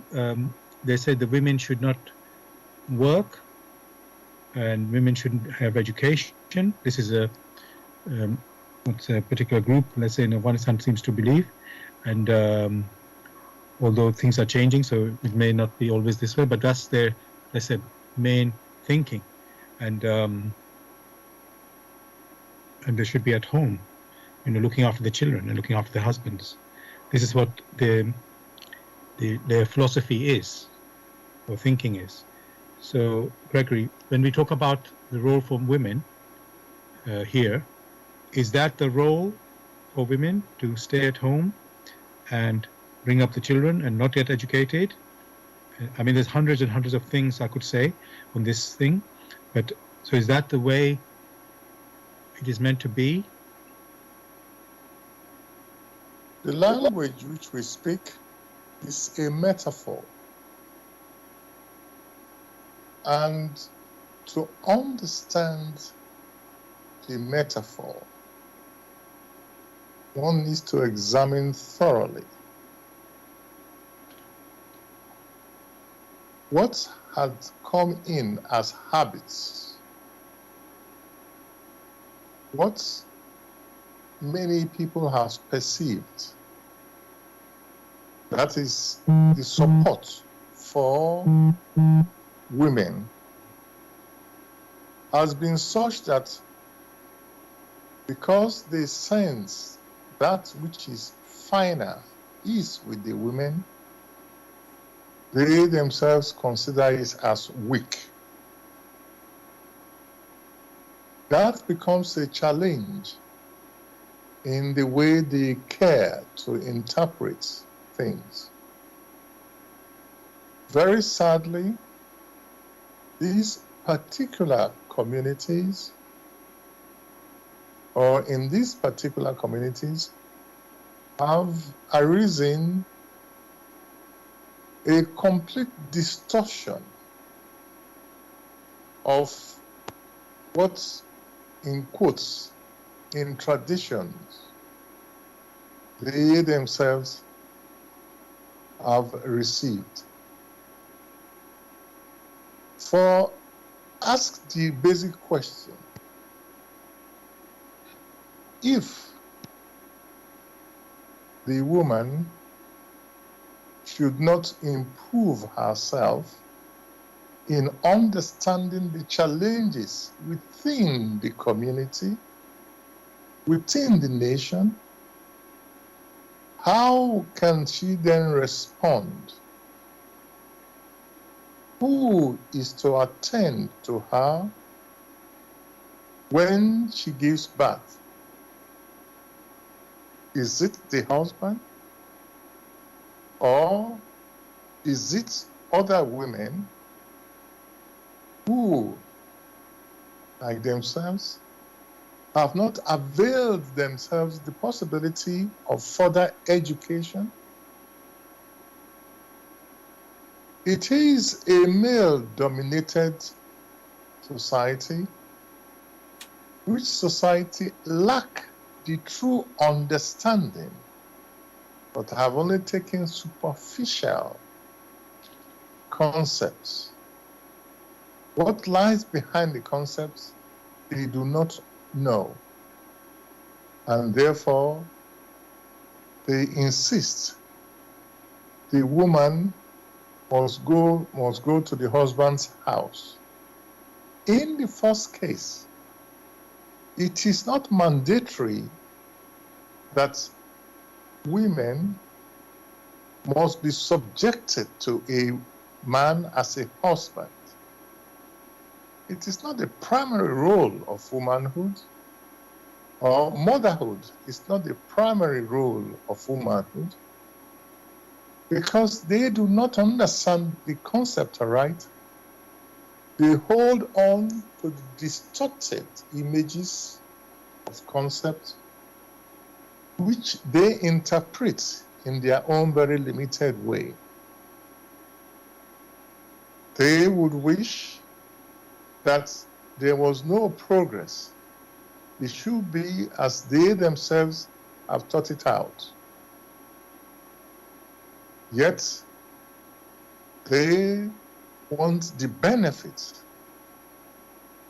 Speaker 1: they said the women should not work and women shouldn't have education. This is what's a particular group, let's say, in Afghanistan seems to believe. And although things are changing, so it may not be always this way, but that's their, let's say, main thinking. And they should be at home, looking after the children and looking after their husbands. This is what their philosophy is, or thinking is. So, Gregory, when we talk about the role for women here, is that the role for women to stay at home and bring up the children and not get educated? I mean, there's hundreds and hundreds of things I could say on this thing, but so is that the way it is meant to be?
Speaker 2: The language which we speak is a metaphor. And to understand the metaphor, one needs to examine thoroughly what had come in as habits, what many people have perceived, that is the support for women, has been such that because they sense that which is finer is with the women, they themselves consider it as weak. That becomes a challenge in the way they care to interpret things. Very sadly, these particular communities, or in these particular communities, have arisen a complete distortion of what, in quotes, in traditions, they themselves have received. For ask the basic question: if the woman should not improve herself in understanding the challenges within the community, within the nation, how can she then respond? Who is to attend to her when she gives birth? Is it the husband? Or is it other women who, like themselves, have not availed themselves the possibility of further education. It is a male-dominated society, which society lack the true understanding, but have only taken superficial concepts. What lies behind the concepts, they do not know. And therefore, they insist the woman must go to the husband's house. In the first case, it is not mandatory that women must be subjected to a man as a husband. It is not the primary role of womanhood, or motherhood is not the primary role of womanhood, because they do not understand the concept right. They hold on to the distorted images of concepts, which they interpret in their own very limited way. They would wish that there was no progress. It should be as they themselves have thought it out. Yet, they want the benefit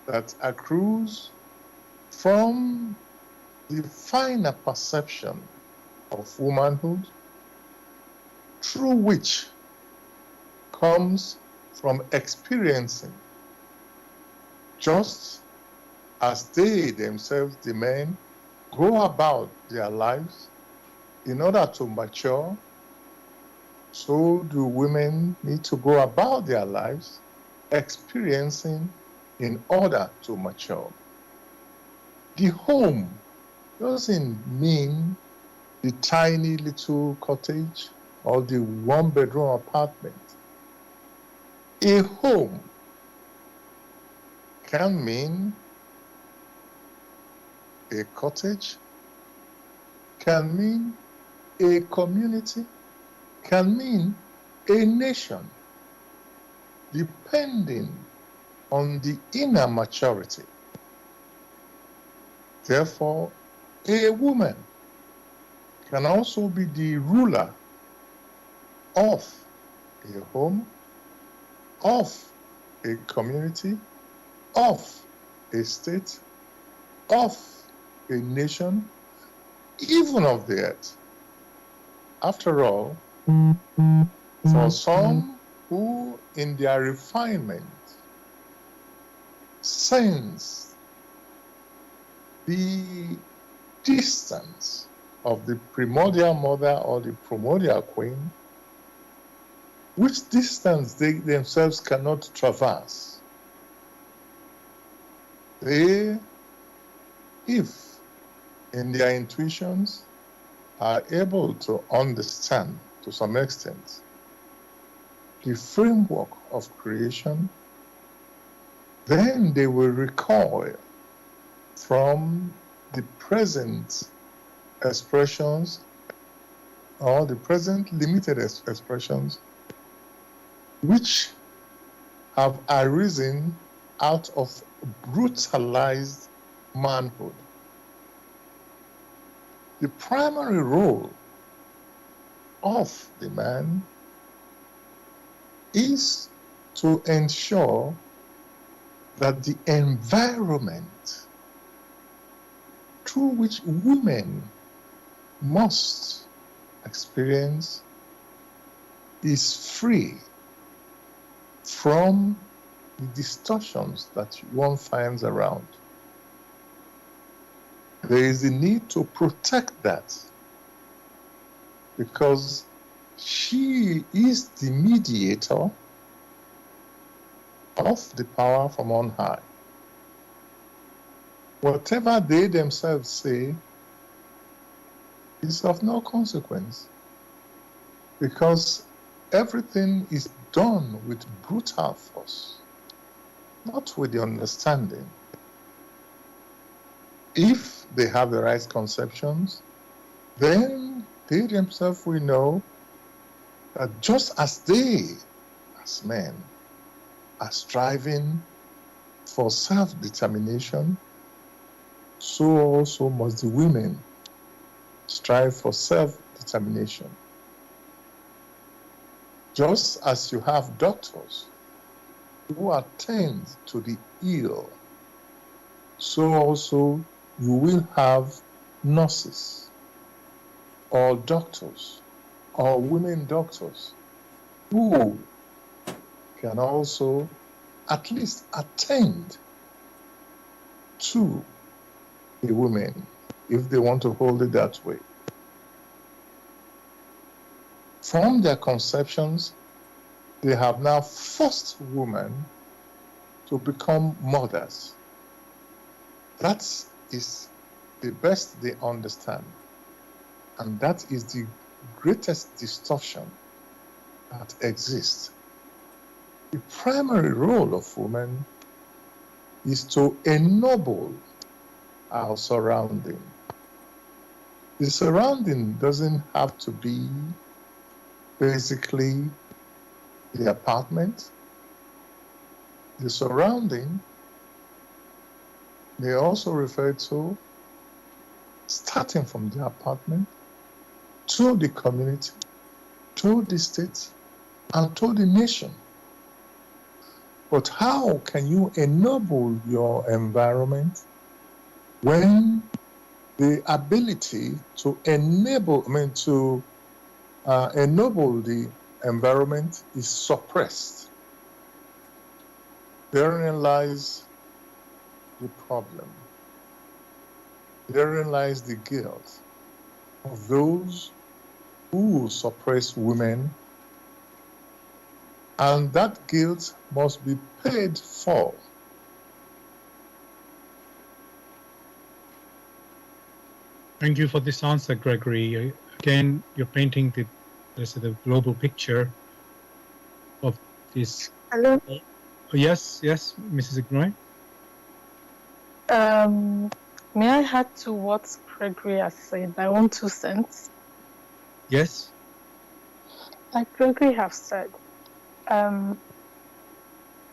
Speaker 2: that accrues from the finer perception of womanhood, through which comes from experiencing, just as they themselves, the men, go about their lives in order to mature. So do women need to go about their lives experiencing in order to mature. The home doesn't mean the tiny little cottage or the one-bedroom apartment. A home can mean a cottage, can mean a community, can mean a nation, depending on the inner maturity. Therefore, a woman can also be the ruler of a home, of a community, of a state, of a nation, even of the earth. After all, for some who in their refinement sense the distance of the primordial mother or the primordial queen, which distance they themselves cannot traverse, they, if in their intuitions, are able to understand to some extent the framework of creation, then they will recoil from the present expressions or the present limited expressions which have arisen out of brutalized manhood. The primary role of the man is to ensure that the environment through which women must experience is free from the distortions that one finds around. There is a need to protect that, because she is the mediator of the power from on high. Whatever they themselves say is of no consequence, because everything is done with brutal force. not with the understanding. If they have the right conceptions, then they themselves will know that just as they, as men, are striving for self-determination, so also must the women strive for self-determination. Just as you have doctors who attend to the ill, so also you will have nurses or doctors or women doctors who can also at least attend to the women if they want to hold it that way. From their conceptions, they have now forced women to become mothers. That is the best they understand. And that is the greatest distortion that exists. The primary role of women is to ennoble our surrounding. The surrounding doesn't have to be basically the apartment. The surrounding may also refer to starting from the apartment to the community, to the state, and to the nation. But how can you ennoble your environment when the ability to ennoble the environment is suppressed? Therein lies the problem. Therein lies the guilt of those who suppress women, and that guilt must be paid for.
Speaker 1: Thank you for this answer, Gregory. Again, you're painting the global picture of this.
Speaker 3: Hello.
Speaker 1: Yes, Mrs. Ignoy.
Speaker 3: May I add to what Gregory has said? My own 2 cents.
Speaker 1: Yes.
Speaker 3: Like Gregory has said,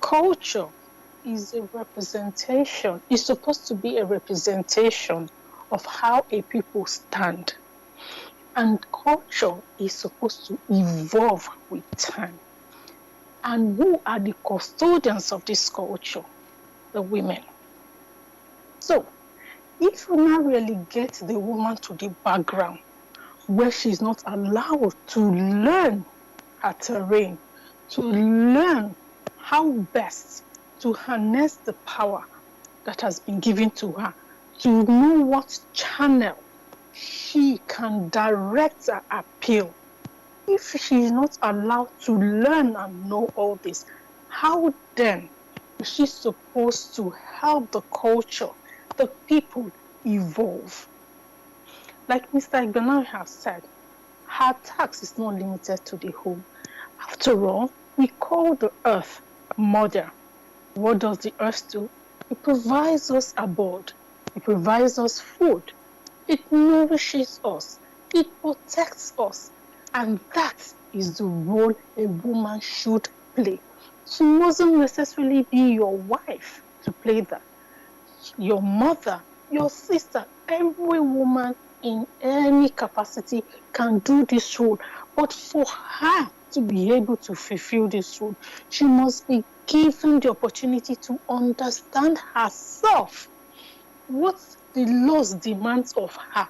Speaker 3: culture is a representation, is supposed to be a representation of how a people stand. And culture is supposed to evolve with time. And who are the custodians of this culture? The women. So, if you now really get the woman to the background where she's not allowed to learn her terrain, to learn how best to harness the power that has been given to her, to know what channel she can direct her appeal. If she is not allowed to learn and know all this, how then is she supposed to help the culture, the people evolve? Like Mr. Igbenau has said, her tax is not limited to the home. After all, we call the earth mother. What does the earth do? It provides us abode. It provides us food. It nourishes us. It protects us. And that is the role a woman should play. She mustn't necessarily be your wife to play that. Your mother, your sister, every woman in any capacity can do this role. But for her to be able to fulfill this role, she must be given the opportunity to understand herself, what the laws demands of her.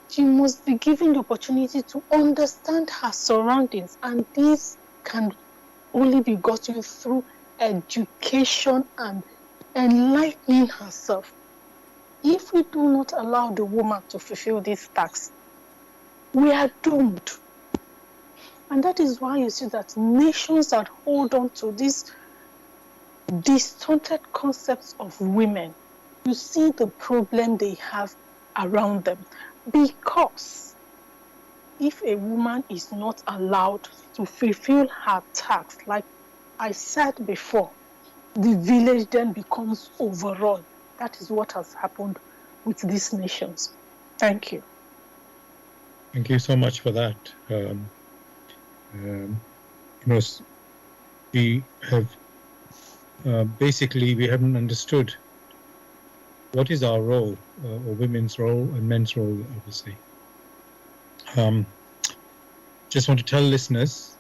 Speaker 3: She must be given the opportunity to understand her surroundings, and this can only be gotten through education and enlightening herself. If we do not allow the woman to fulfill this task, we are doomed. And that is why you see that nations that hold on to these distorted concepts of women, you see the problem they have around them. Because if a woman is not allowed to fulfill her task, like I said before, the village then becomes overrun. That is what has happened with these nations. Thank you.
Speaker 1: Thank you so much for that. We have basically we haven't understood what is our role, or women's role and men's role, obviously. Just want to tell listeners,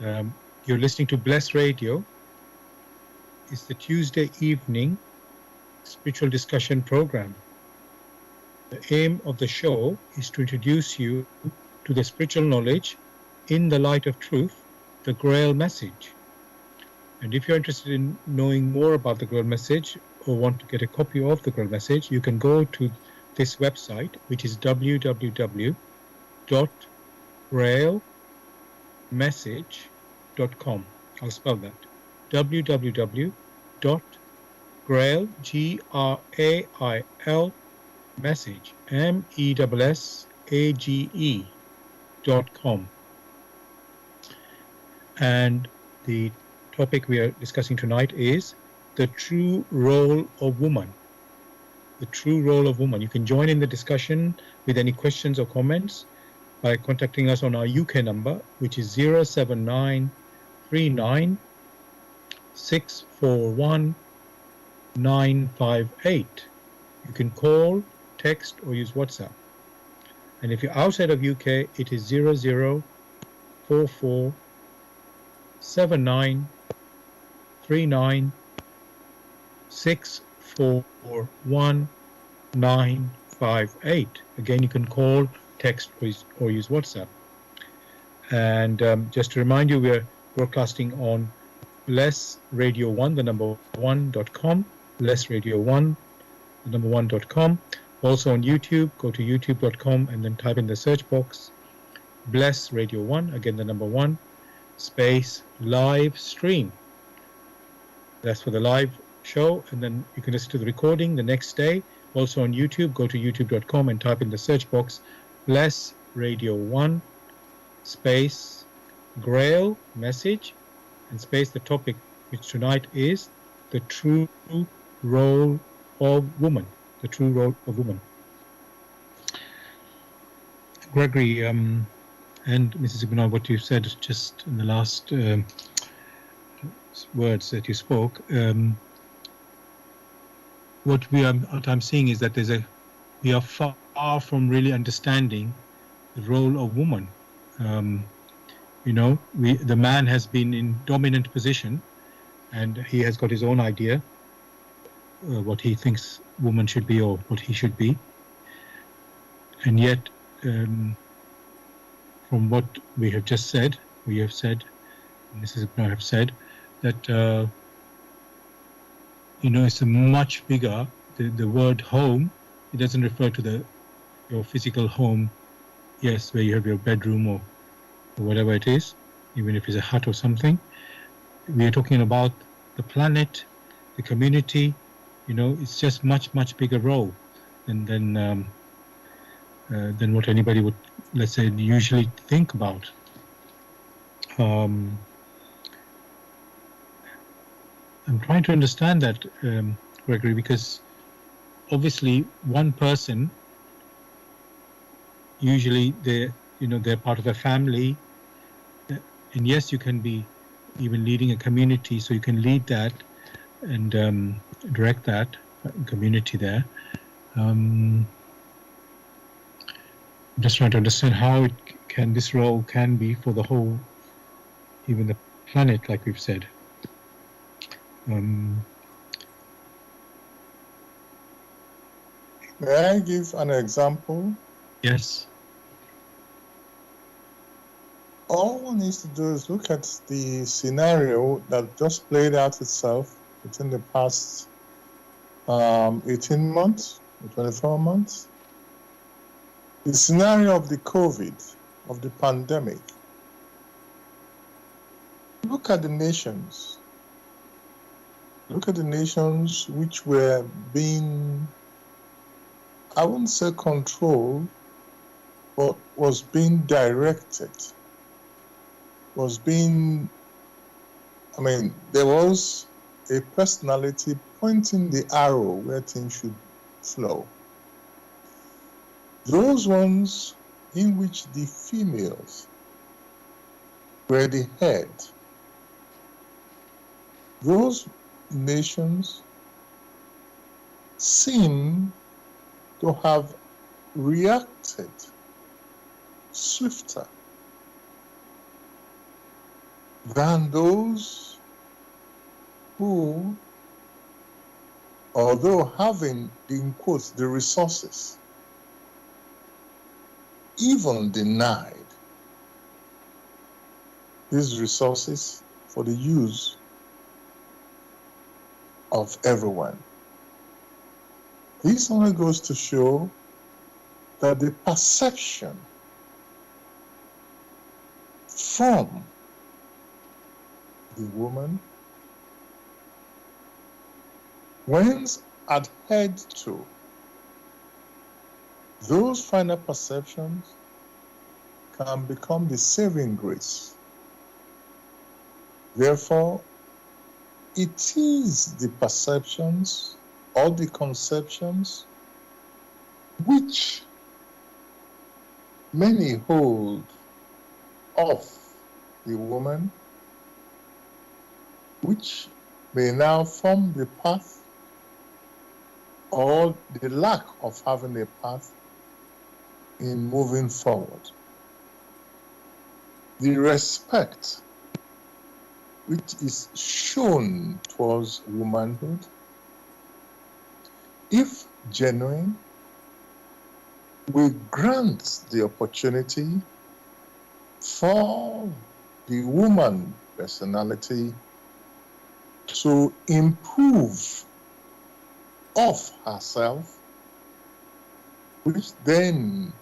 Speaker 1: you're listening to Bless Radio. It's the Tuesday evening spiritual discussion program. The aim of the show is to introduce you to the spiritual knowledge in the light of truth, the Grail message. And if you're interested in knowing more about the Grail message or want to get a copy of the Grail message, you can go to this website, which is www.grailmessage.com. I'll spell that. www.grail, Grail, message, MESSAGE.com. And the topic we are discussing tonight is the true role of woman. The true role of woman. You can join in the discussion with any questions or comments by contacting us on our UK number, which is 07939 641 958. You can call, text, or use WhatsApp. And if you're outside of UK, it is 0044 79 39 641 958. Again, you can call, text, or use WhatsApp. And just to remind you, we're broadcasting on Bless Radio 1, the number 1.com, Bless Radio 1, the number 1.com. Also on YouTube, go to youtube.com and then type in the search box, Bless Radio 1, again the number 1, space live stream. That's for the live show, and then you can listen to the recording the next day. Also on YouTube, go to youtube.com and type in the search box, Bless Radio 1, space Grail message, and space the topic, which tonight is the true role of woman. The true role of woman. Gregory and Mrs. Ignore, what you said just in the last words that you spoke, what I'm seeing is that we are far from really understanding the role of woman. The man has been in dominant position, and he has got his own idea, what he thinks woman should be or what he should be. And yet, from what we have just said, Mrs. Ignore have said, that it's a much bigger. The word home, it doesn't refer to your physical home, yes, where you have your bedroom or whatever it is, even if it's a hut or something. We are talking about the planet, the community. It's just much bigger role than what anybody would, let's say, usually think about. I'm trying to understand that, Gregory, because obviously one person, usually they're part of a family, and yes, you can be even leading a community, so you can lead that and direct that community there. I'm just trying to understand how this role can be for the whole, even the planet, like we've said.
Speaker 2: May I give an example?
Speaker 1: Yes.
Speaker 2: All one needs to do is look at the scenario that just played out itself within the past 18 months, 24 months. The scenario of the COVID, of the pandemic. Look at the nations. Look at the nations which were being, I wouldn't say controlled, but was being directed. There was a personality pointing the arrow where things should flow. Those ones in which the females were the head, those nations seem to have reacted swifter than those who, although having, in quotes, the resources, even denied these resources for the use of everyone. This only goes to show that the perception from the woman, when adhered to, those final perceptions can become the saving grace. Therefore, it is the perceptions or the conceptions which many hold of the woman, which may now form the path or the lack of having a path in moving forward. The respect which is shown towards womanhood, if genuine, will grant the opportunity for the woman personality to improve of herself, which then,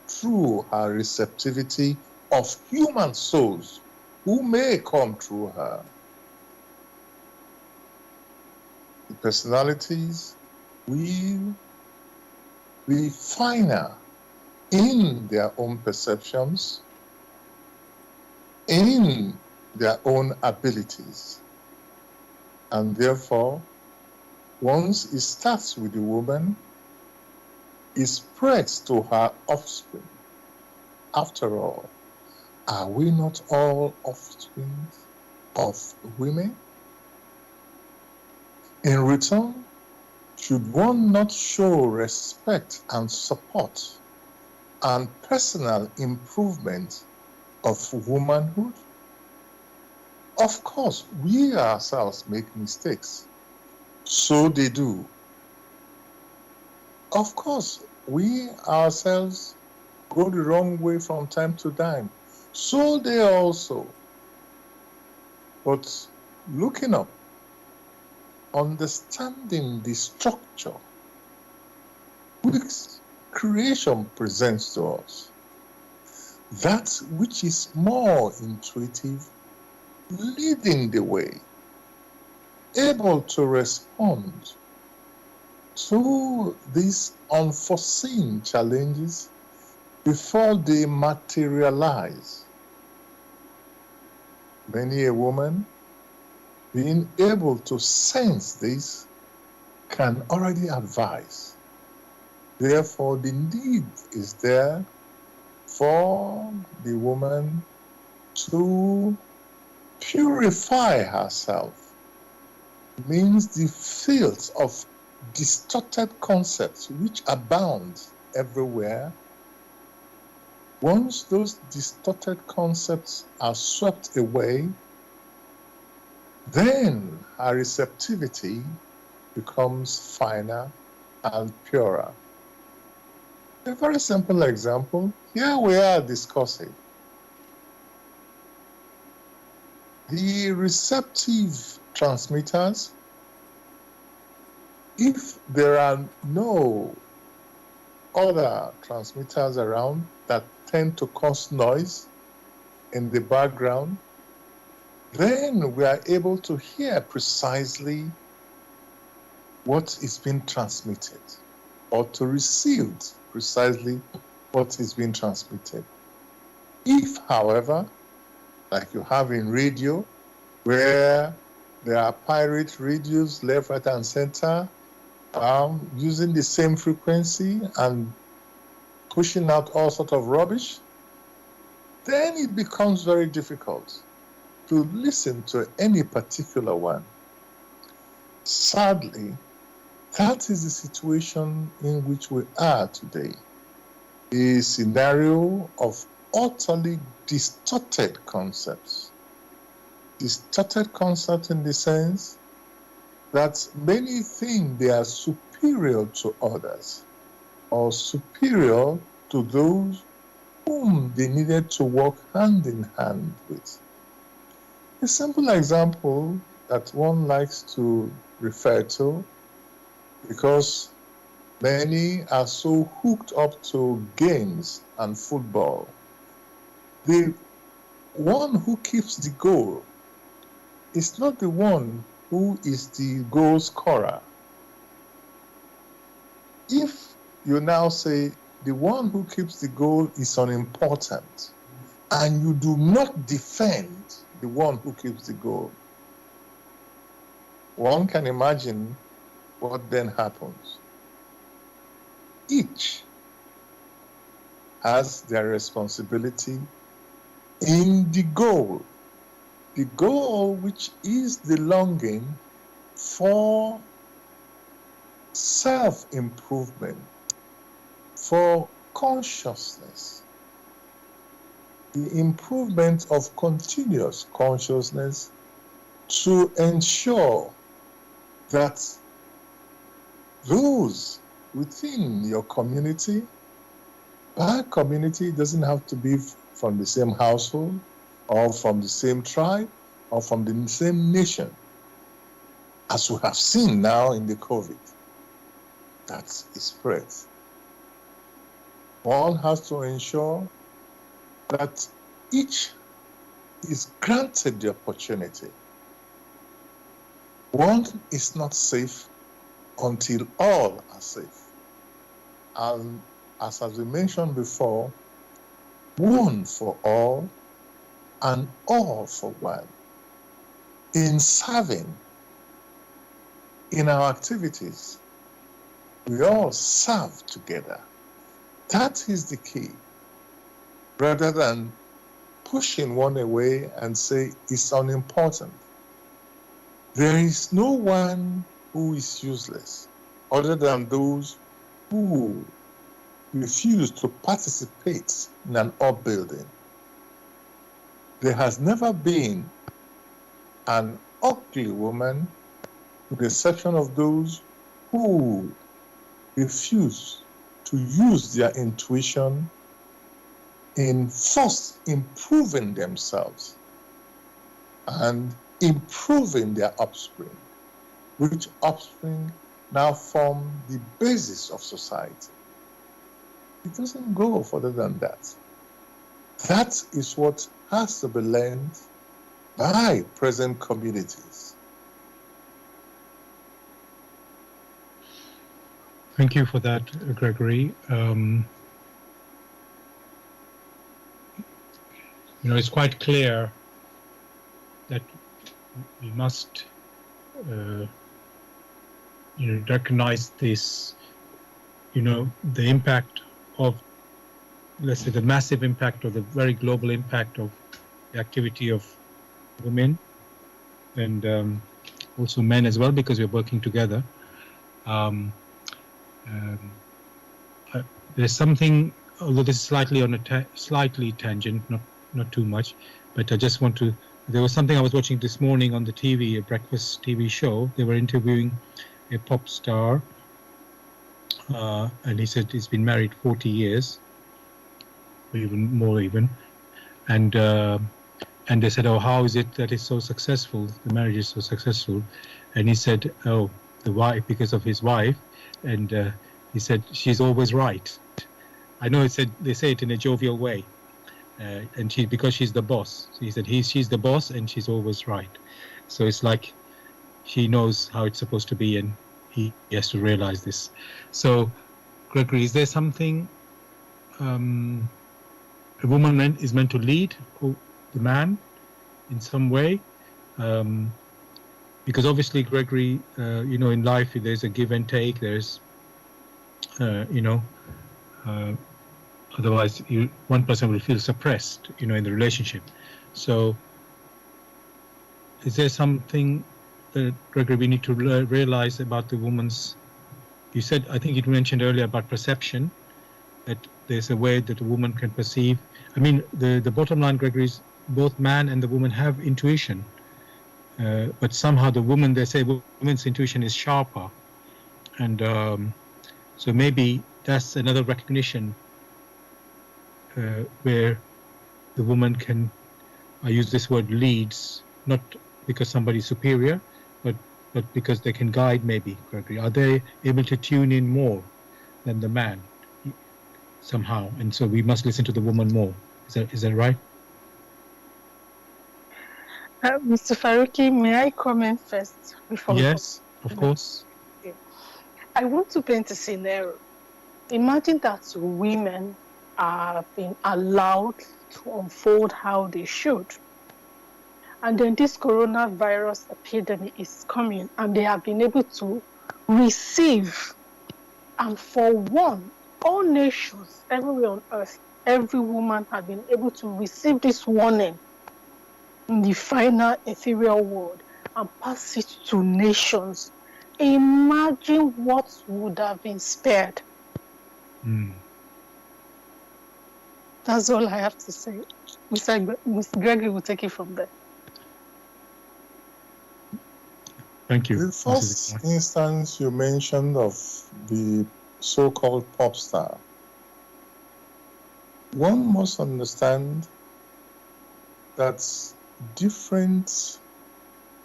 Speaker 2: through her receptivity of human souls who may come through her, the personalities will be finer in their own perceptions, in their own abilities. And therefore, once it starts with the woman, it spreads to her offspring. After all, are we not all offspring of women? In return, should one not show respect and support and personal improvement of womanhood? Of course, we ourselves make mistakes. So they do. Of course, we ourselves go the wrong way from time to time. So they also. But looking up, understanding the structure which creation presents to us, that which is more intuitive, leading the way, able to respond to these unforeseen challenges before they materialize. Many a woman, being able to sense this, can already advise. Therefore, the need is there for the woman to purify herself. It means the fields of distorted concepts which abound everywhere. Once those distorted concepts are swept away, then her receptivity becomes finer and purer. A very simple example, here we are discussing the receptive transmitters. If there are no other transmitters around that tend to cause noise in the background, then we are able to hear precisely what is being transmitted, or to receive precisely what is being transmitted. If, however, like you have in radio, where There are pirate radios left, right, and center, using the same frequency and pushing out all sort of rubbish. Then it becomes very difficult to listen to any particular one. Sadly, that is the situation in which we are today. A scenario of utterly distorted concepts. Distorted concepts in the sense that many think they are superior to others or superior to those whom they needed to work hand in hand with. A simple example that one likes to refer to, because many are so hooked up to games and football. The one who keeps the goal is not the one who is the goal scorer. If you now say the one who keeps the goal is unimportant, and you do not defend the one who keeps the goal, one can imagine what then happens. Each has their responsibility in the goal which is the longing for self-improvement, for consciousness, the improvement of continuous consciousness to ensure that those within your community, by community doesn't have to be from the same household or from the same tribe or from the same nation, as we have seen now in the COVID, that is spread. One has to ensure that each is granted the opportunity. One is not safe until all are safe. And as we mentioned before, one for all and all for one. In serving, in our activities, we all serve together. That is the key. Rather than pushing one away and say it's unimportant. There is no one who is useless other than those who refuse to participate in an upbuilding. There has never been an ugly woman, with the exception of those who refuse to use their intuition in first improving themselves and improving their offspring, which offspring now form the basis of society. It doesn't go further than that. That is what has to be learned by present communities.
Speaker 1: Thank you for that, Gregory. It's quite clear that we must, recognize this, the impact of, let's say, the massive impact or the very global impact of the activity of women and also men as well, because we're working together. There's something, although this is slightly on a slightly tangent, not too much, but I just want to. There was something I was watching this morning on the TV, a breakfast TV show. They were interviewing a pop star, and he said he's been married 40 years, or even more, and they said, "Oh, how is it that it's so successful? The marriage is so successful?" And he said, "Oh, the wife, because of his wife," and he said, "She's always right." I know they say it in a jovial way, and because she's the boss. So he said she's the boss and she's always right. So it's like she knows how it's supposed to be, and he has to realize this. So, Gregory, is there something a woman is meant to lead the man in some way? because obviously, Gregory, in life there's a give and take. There's, otherwise one person will feel suppressed, in the relationship. So, is there something that, Gregory, we need to realize about the woman's? You said, I think you mentioned earlier about perception, that there's a way that a woman can perceive. I mean, the bottom line, Gregory, is both man and the woman have intuition, but somehow the woman, they say, woman's intuition is sharper, and so maybe that's another recognition where the woman can, I use this word, leads, not because somebody's superior, but because they can guide, maybe, Gregory. Are they able to tune in more than the man somehow? And so we must listen to the woman more. Is that right?
Speaker 3: Mr. Faruqi, may I comment first before we
Speaker 1: Yes, of course.
Speaker 3: continue? I want to paint a scenario. Imagine that women are being allowed to unfold how they should. And then this coronavirus epidemic is coming, and they have been able to receive. And for one, all nations everywhere on earth, every woman has been able to receive this warning in the final ethereal world and pass it to nations. Imagine what would have been spared. That's all I have to say. Mr. Gregory will take it from there.
Speaker 1: Thank you.
Speaker 2: The first instance you mentioned of the so-called pop star, one must understand that different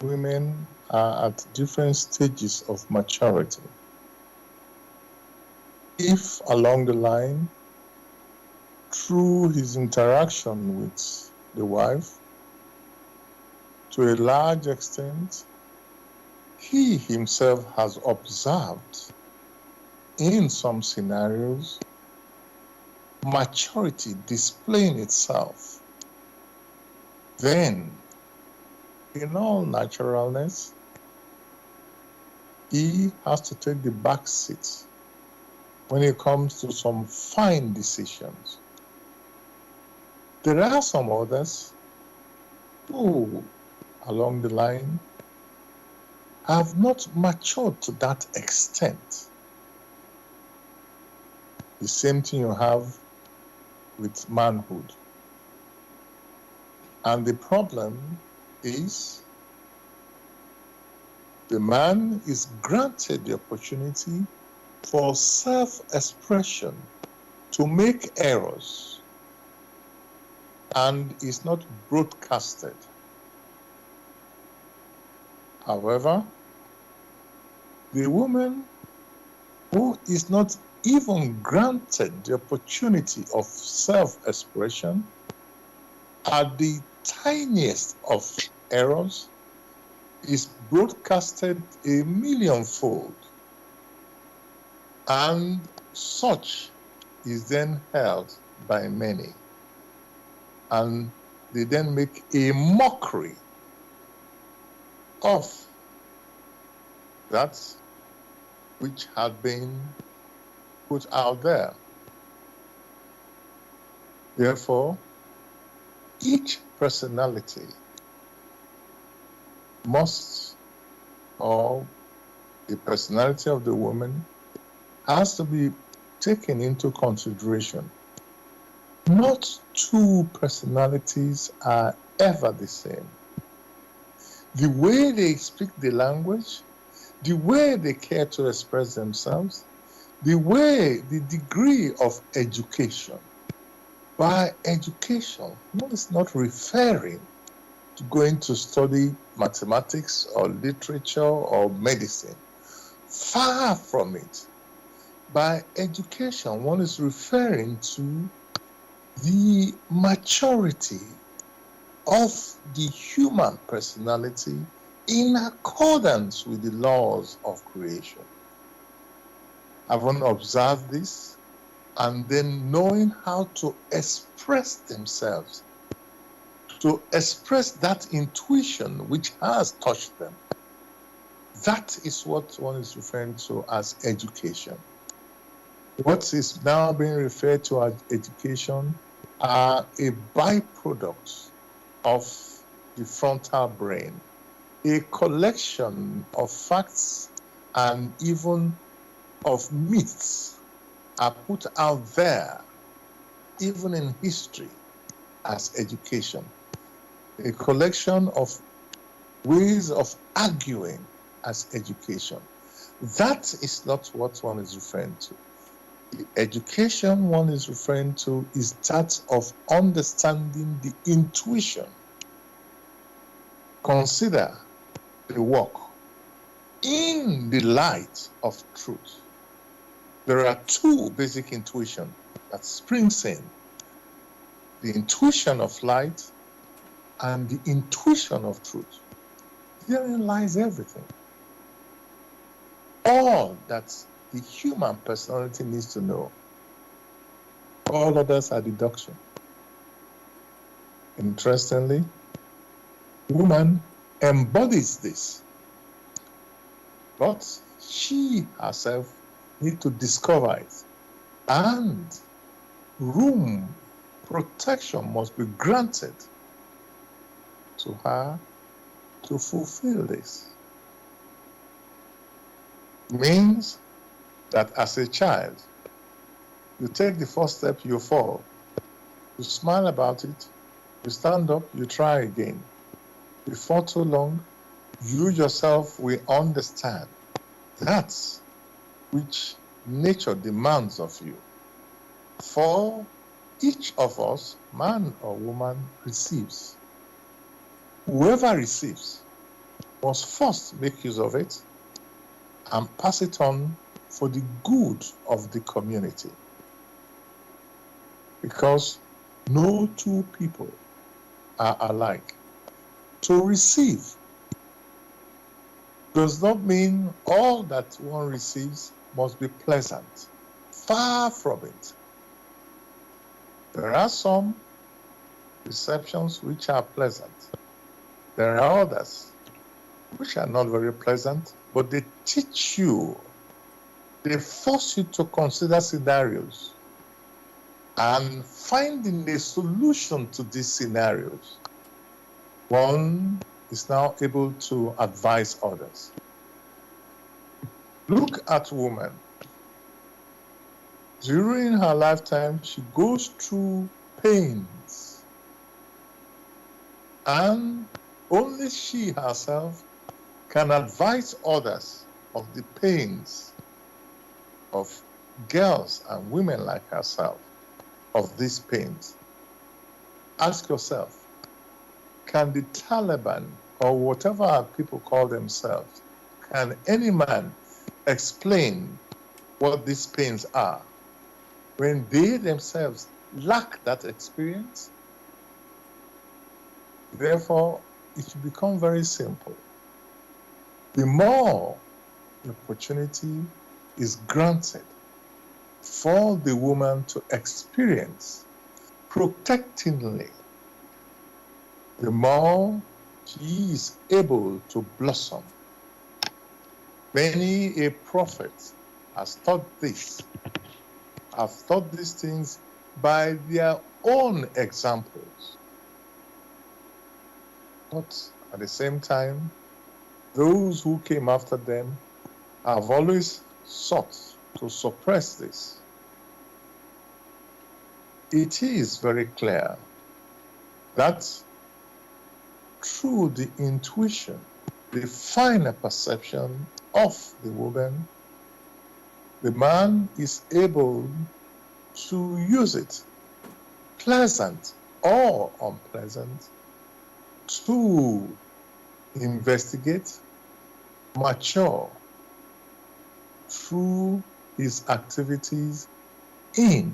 Speaker 2: women are at different stages of maturity. If along the line, through his interaction with the wife, to a large extent, he himself has observed in some scenarios maturity displaying itself, then in all naturalness, he has to take the back seat when it comes to some fine decisions. There are some others who, along the line, have not matured to that extent. The same thing you have with manhood. And the problem is the man is granted the opportunity for self-expression to make errors and is not broadcasted. However, the woman who is not even granted the opportunity of self-expression at the tiniest of errors is broadcasted a millionfold, and such is then held by many, and they then make a mockery of that which had been put out there. Therefore, each personality must, or the personality of the woman has to be taken into consideration. Not two personalities are ever the same. The way they speak the language, the way they care to express themselves, the degree of education. By education, one is not referring to going to study mathematics or literature or medicine. Far from it. By education, one is referring to the maturity of the human personality in accordance with the laws of creation. Having observed this, and then knowing how to express themselves, to express that intuition which has touched them, That is what one is referring to as education. What is now being referred to as education are a byproduct of the frontal brain, a collection of facts and even of myths are put out there, even in history, as education. A collection of ways of arguing as education. That is not what one is referring to. The education one is referring to is that of understanding the intuition. Consider the work in the light of truth. There are two basic intuitions that springs in: the intuition of light and the intuition of truth. Therein lies everything. All that the human personality needs to know. All others are deduction. Interestingly, woman embodies this, but she herself needs to discover it, and room, protection must be granted to her to fulfill this. Means that as a child, you take the first step, you fall, you smile about it, you stand up, you try again. Before too long, you yourself will understand that which nature demands of you. For each of us, man or woman, receives. Whoever receives must first make use of it and pass it on for the good of the community. Because no two people are alike. To receive does not mean all that one receives must be pleasant. Far from it. There are some receptions which are pleasant. There are others which are not very pleasant, but they teach you, they force you to consider scenarios and finding a solution to these scenarios. One is now able to advise others. Look at woman. During her lifetime, she goes through pains, and only she herself can advise others of the pains of girls and women like herself, of these pains. Ask yourself, can the Taliban, or whatever our people call themselves, can any man explain what these pains are when they themselves lack that experience? Therefore, it will become very simple. The more the opportunity is granted for the woman to experience protectingly, the more she is able to blossom. Many a prophet has taught this, have taught these things by their own examples. But at the same time, those who came after them have always sought to suppress this. It is very clear that through the intuition, the finer perception of the woman, the man is able to use it, pleasant or unpleasant, to investigate, mature through his activities in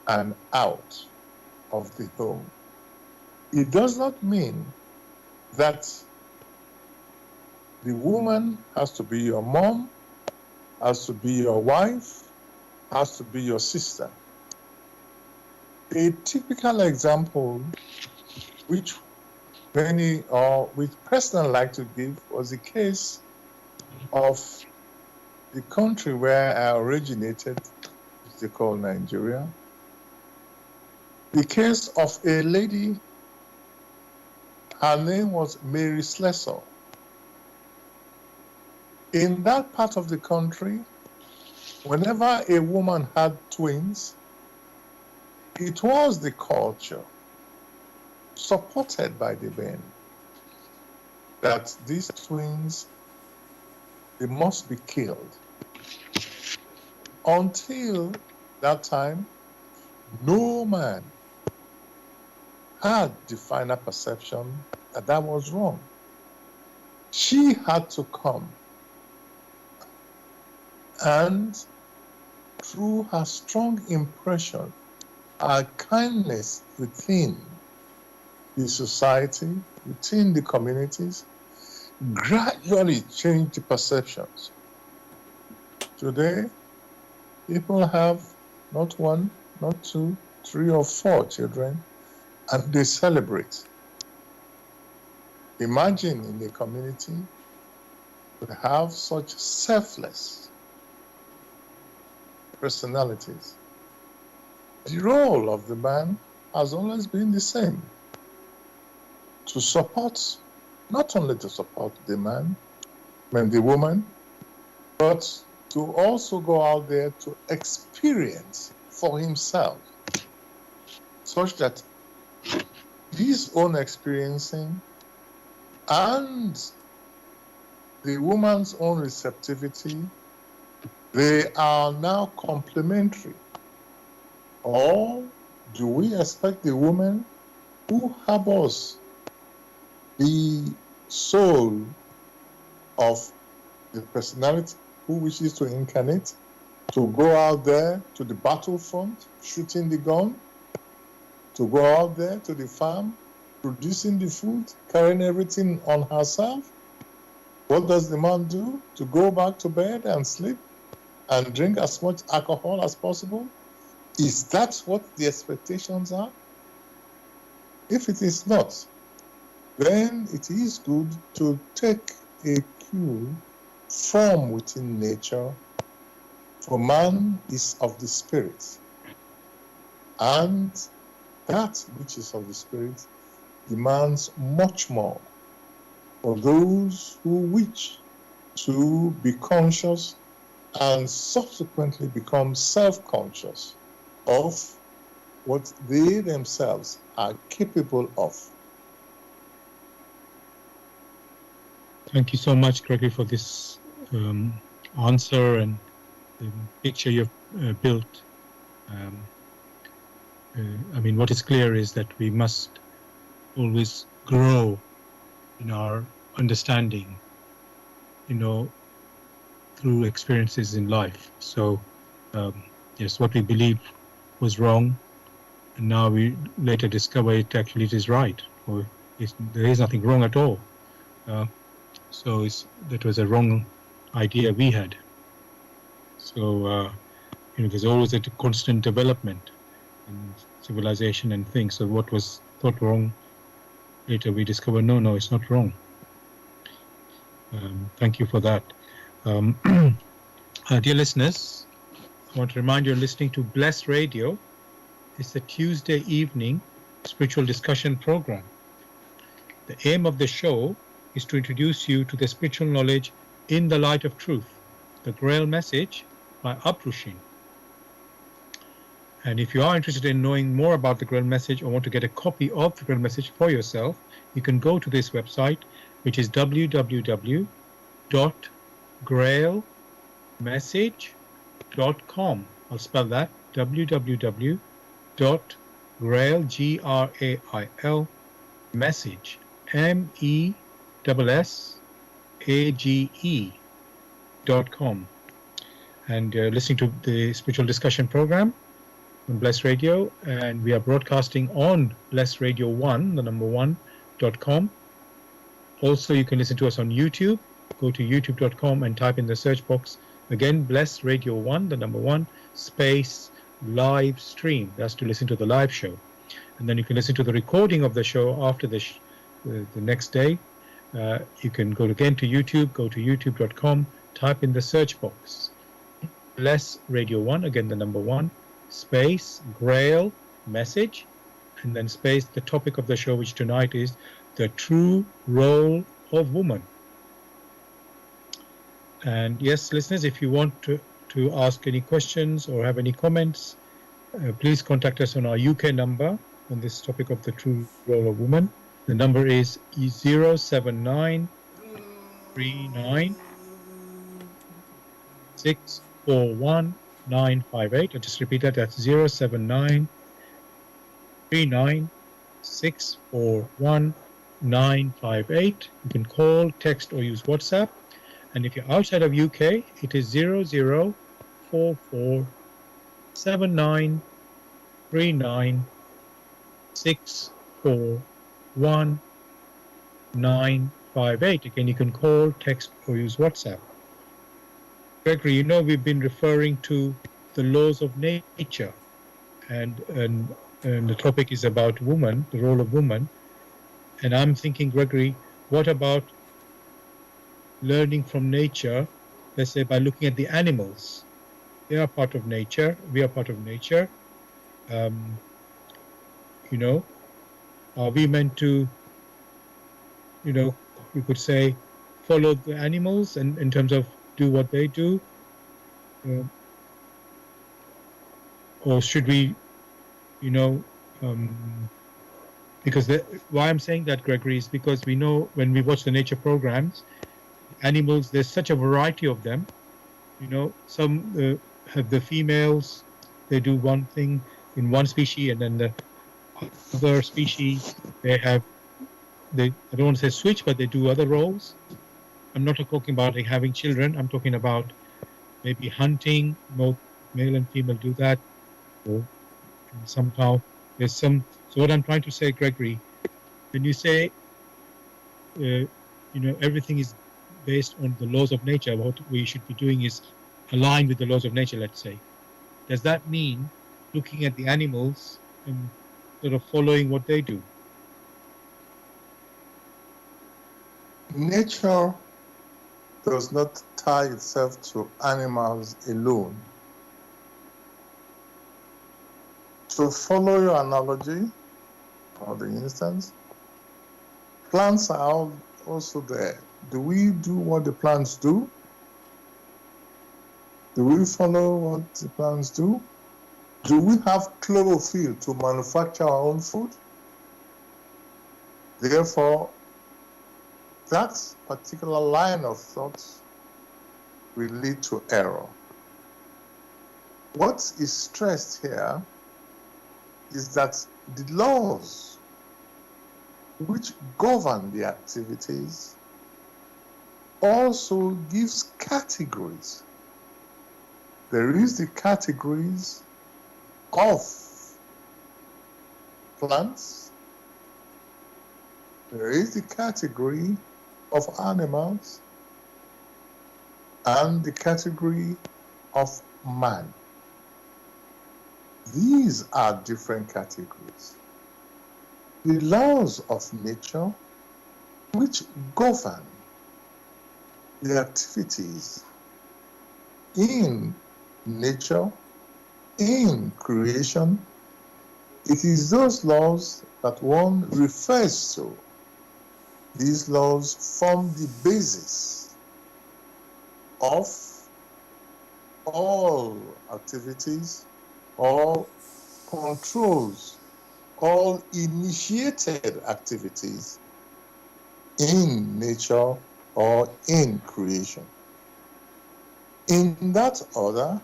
Speaker 2: and out of the home. It does not mean that the woman has to be your mom, has to be your wife, has to be your sister. A typical example which many or which person like to give was the case of the country where I originated, which they call Nigeria. The case of a lady, her name was Mary Slessor. In that part of the country, whenever a woman had twins, it was the culture, supported by the men, that these twins, they must be killed. Until that time, no man had the final perception that that was wrong. She had to come, and through her strong impression, her kindness within the society, within the communities, gradually changed the perceptions. Today, people have not one, not two, 3 or 4 children, and they celebrate. Imagine in a community to have such selfless personalities. The role of the man has always been the same: to support, not only to support the man and the woman, but to also go out there to experience for himself, such that his own experiencing and the woman's own receptivity, they are now complementary. Or do we expect the woman who harbors the soul of the personality who wishes to incarnate to go out there to the battlefront, shooting the gun, to go out there to the farm, producing the food, carrying everything on herself? What does the man do? To go back to bed and sleep and drink as much alcohol as possible? Is that what the expectations are? If it is not, then it is good to take a cue from within nature, for man is of the spirit, and that which is of the spirit demands much more for those who wish to be conscious and subsequently become self-conscious of what they themselves are capable of.
Speaker 1: Thank you so much, Gregory, for this answer and the picture you've built. I mean, what is clear is that we must always grow in our understanding, through experiences in life. So, yes, what we believe was wrong, and now we later discover it is right, or there is nothing wrong at all. So that was a wrong idea we had. So, there's always a constant development in civilization and things. So what was thought wrong, later we discover, no, it's not wrong. Thank you for that. Dear listeners, I want to remind you you're listening to Bless Radio. It's the Tuesday evening spiritual discussion program. The aim of the show is to introduce you to the spiritual knowledge in the light of truth, the Grail message by Uprushing. And if you are interested in knowing more about the Grail message or want to get a copy of the Grail message for yourself, you can go to this website, which is www.grailmessage.com. I'll spell that, www.grail, Grail, message, MESSAGE.com. And listening to the spiritual discussion program on Bless Radio, and we are broadcasting on Bless Radio 1, the number 1.com. Also, you can listen to us on YouTube. Go to youtube.com and type in the search box again, Bless Radio 1, the number 1, space live stream. That's to listen to the live show. And then you can listen to the recording of the show after the next day. You can go again to YouTube, go to youtube.com type in the search box less radio 1, again the number 1, space Grail message, and then space the topic of the show, which tonight is the true role of woman. And yes, listeners, if you want to ask any questions or have any comments, please contact us on our UK number on this topic of the true role of woman. The number is 07939 641 958. I'll just repeat that. That's 07939 641 958. You can call, text, or use WhatsApp. And if you're outside of UK, it is 0044 79 39 641 958. Again, you can call, text, or use WhatsApp. Gregory, you know we've been referring to the laws of nature, and the topic is about woman, the role of woman. And I'm thinking, Gregory, what about learning from nature, let's say by looking at the animals? They are part of nature. We are part of nature. You know, are we meant to, you know, we could say, follow the animals and in terms of do what they do? Or should we, you know, because why I'm saying that, Gregory, is because we know when we watch the nature programs, animals, there's such a variety of them. You know, some have the females, they do one thing in one species, and then the other species, I don't want to say switch, but they do other roles. I'm not talking about like having children. I'm talking about maybe hunting, both male and female do that. Or somehow there's some. So what I'm trying to say, Gregory, when you say, you know, everything is based on the laws of nature, what we should be doing is aligned with the laws of nature, let's say. Does that mean looking at the animals and sort of following what they do?
Speaker 2: Nature does not tie itself to animals alone. To follow your analogy, or the instance, plants are also there. Do we do what the plants do? Do we follow what the plants do? Do we have chlorophyll to manufacture our own food? Therefore, that particular line of thought will lead to error. What is stressed here is that the laws which govern the activities also gives categories. There is the categories of plants, there is the category of animals, and the category of man. These are different categories. The laws of nature which govern the activities in nature, in creation, it is those laws that one refers to. These laws form the basis of all activities, all controls, all initiated activities in nature or in creation. In that order,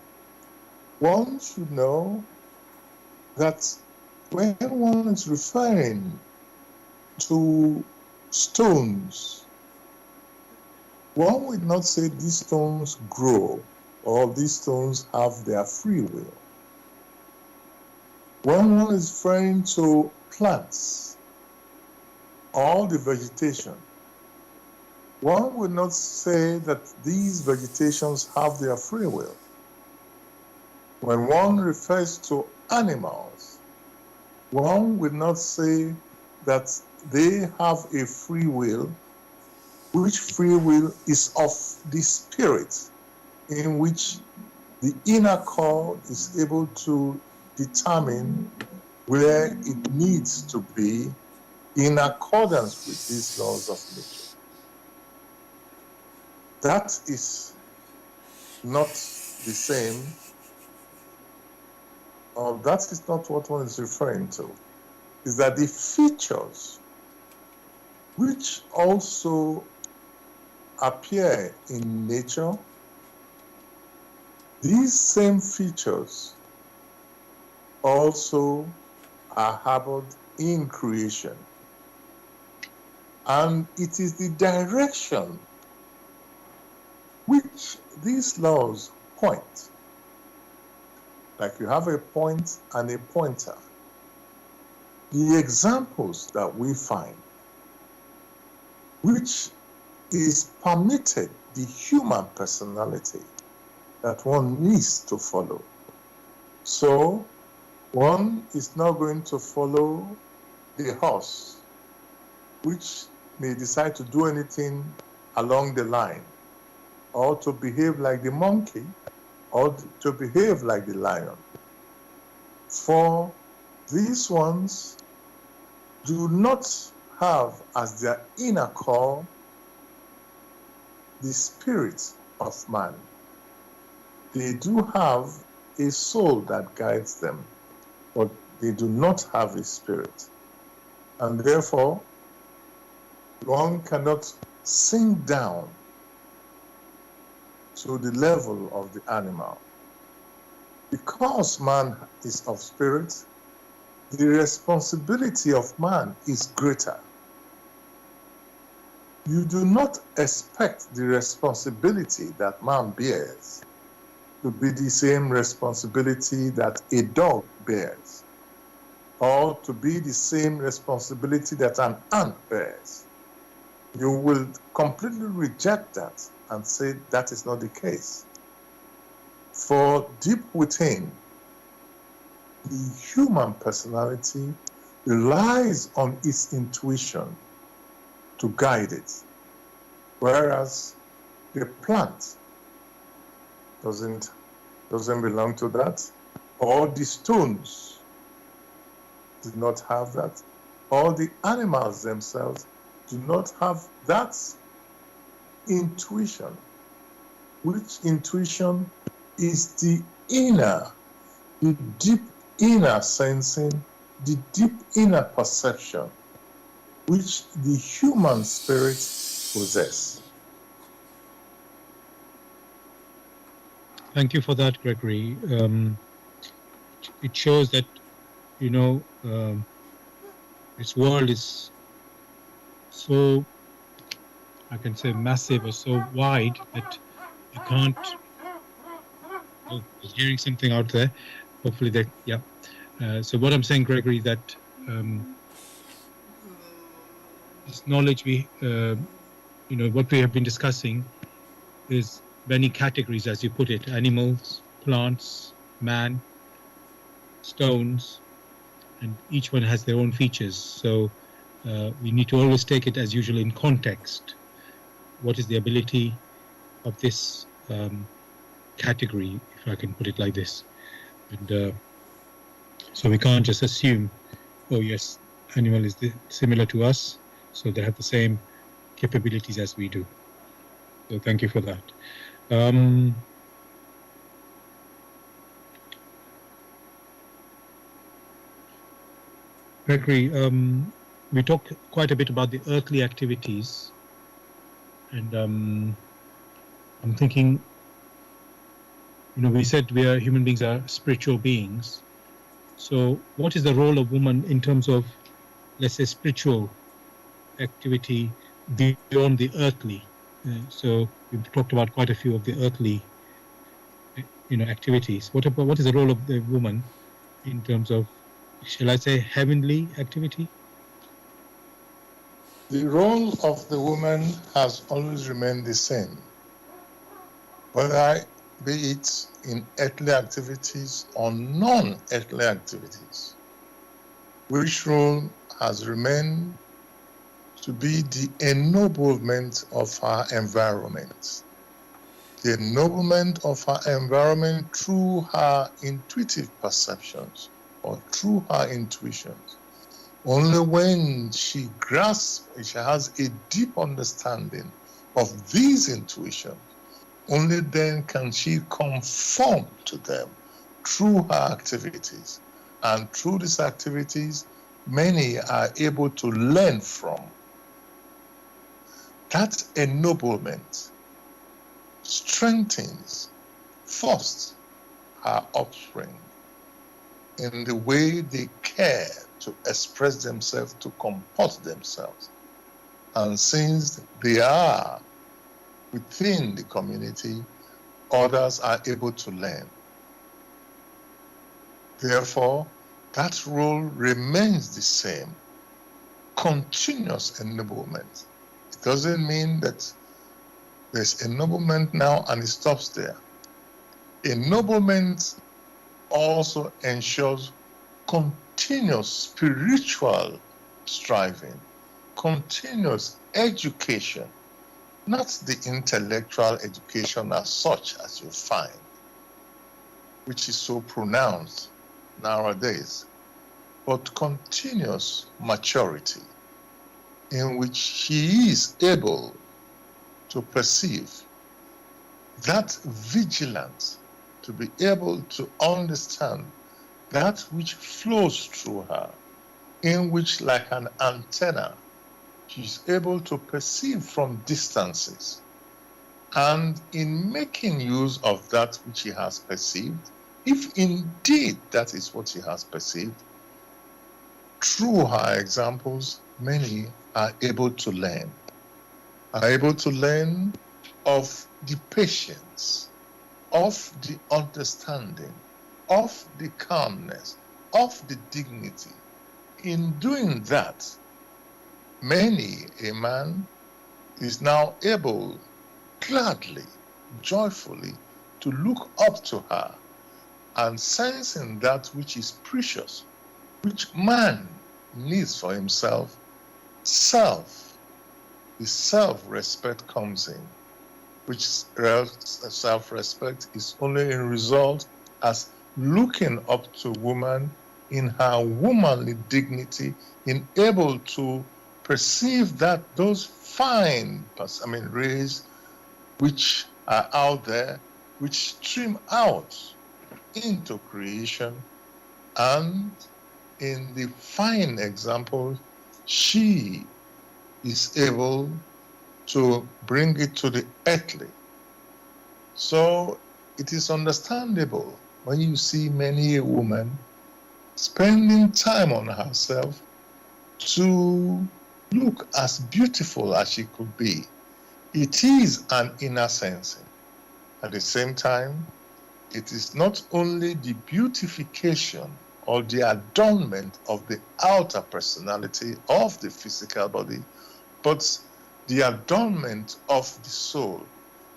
Speaker 2: one should know that when one is referring to stones, one would not say these stones grow or these stones have their free will. When one is referring to plants or the vegetation, one would not say that these vegetations have their free will. When one refers to animals, one would not say that they have a free will which free will is of the spirit, in which the inner core is able to determine where it needs to be in accordance with these laws of nature. That is not the same, or that is not what one is referring to, is that the features which also appear in nature, these same features also are harbored in creation. And it is the direction which these laws point. Like you have a point and a pointer. The examples that we find, which is permitted the human personality that one needs to follow. So one is not going to follow the horse, which may decide to do anything along the line, or to behave like the monkey, or to behave like the lion. For these ones do not have as their inner core the spirit of man. They do have a soul that guides them, but they do not have a spirit. And therefore, one cannot sink down to the level of the animal. Because man is of spirit, the responsibility of man is greater. You do not expect the responsibility that man bears to be the same responsibility that a dog bears, or to be the same responsibility that an ant bears. You will completely reject that and say that is not the case. For deep within, the human personality relies on its intuition to guide it, whereas the plant doesn't belong to that, or the stones do not have that, or the animals themselves do not have that intuition, which intuition is the inner, the deep inner sensing, the deep inner perception, which the human spirit possesses.
Speaker 1: Thank you for that, Gregory. It shows that, this world is so, I can say, massive or so wide that you can't. Oh, I was hearing something out there. Hopefully, so what I'm saying, Gregory, that this knowledge what we have been discussing is many categories, as you put it: animals, plants, man, stones, and each one has their own features. So we need to always take it, as usual, in context. What is the ability of this category, if I can put it like this? And so we can't just assume, oh yes, animal is similar to us, so they have the same capabilities as we do. So thank you for that. Gregory, we talked quite a bit about the earthly activities, and I'm thinking, we said human beings are spiritual beings. So what is the role of woman in terms of, let's say, spiritual activity beyond the earthly? So we've talked about quite a few of the earthly, activities. What is the role of the woman in terms of, shall I say, heavenly activity?
Speaker 2: The role of the woman has always remained the same, whether be it in earthly activities or non-earthly activities. Which role has remained to be the ennoblement of her environment. The ennoblement of her environment through her intuitive perceptions or through her intuitions. Only when she grasps, she has a deep understanding of these intuitions, only then can she conform to them through her activities. And through these activities, many are able to learn from. That ennoblement strengthens first her offspring in the way they care to express themselves, to comport themselves. And since they are within the community, others are able to learn. Therefore, that role remains the same, continuous ennoblement. It doesn't mean that there's ennoblement now and it stops there. Ennoblement also ensures continuous spiritual striving, continuous education, not the intellectual education as such as you find, which is so pronounced nowadays, but continuous maturity in which she is able to perceive that vigilance, to be able to understand that which flows through her, in which, like an antenna, she's able to perceive from distances. And in making use of that which she has perceived, if indeed that is what she has perceived, through her examples, many are able to learn, of the patience, of the understanding, of the calmness, of the dignity. In doing that, many a man is now able gladly, joyfully to look up to her and sensing that which is precious, which man needs for himself, the self-respect comes in, which self-respect is only in result as looking up to woman in her womanly dignity, in able to perceive that those fine rays which are out there, which stream out into creation, and in the fine example, she is able to bring it to the earthly. So it is understandable when you see many a woman spending time on herself to look as beautiful as she could be. It is an inner sensing. At the same time, it is not only the beautification or the adornment of the outer personality of the physical body, but the adornment of the soul,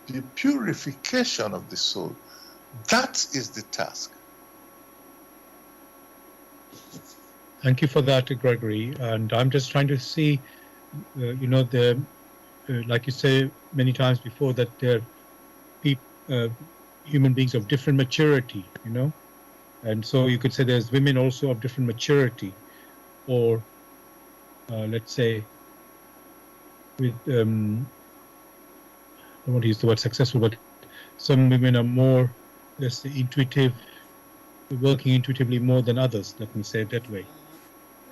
Speaker 2: the purification of the soul. That is the task.
Speaker 1: Thank you for that, Gregory. And I'm just trying to see, like you say many times before, that there are human beings of different maturity, and so you could say there's women also of different maturity, or let's say with I don't want to use the word successful, but some women are more, let's say, intuitive, working intuitively more than others, let me say it that way.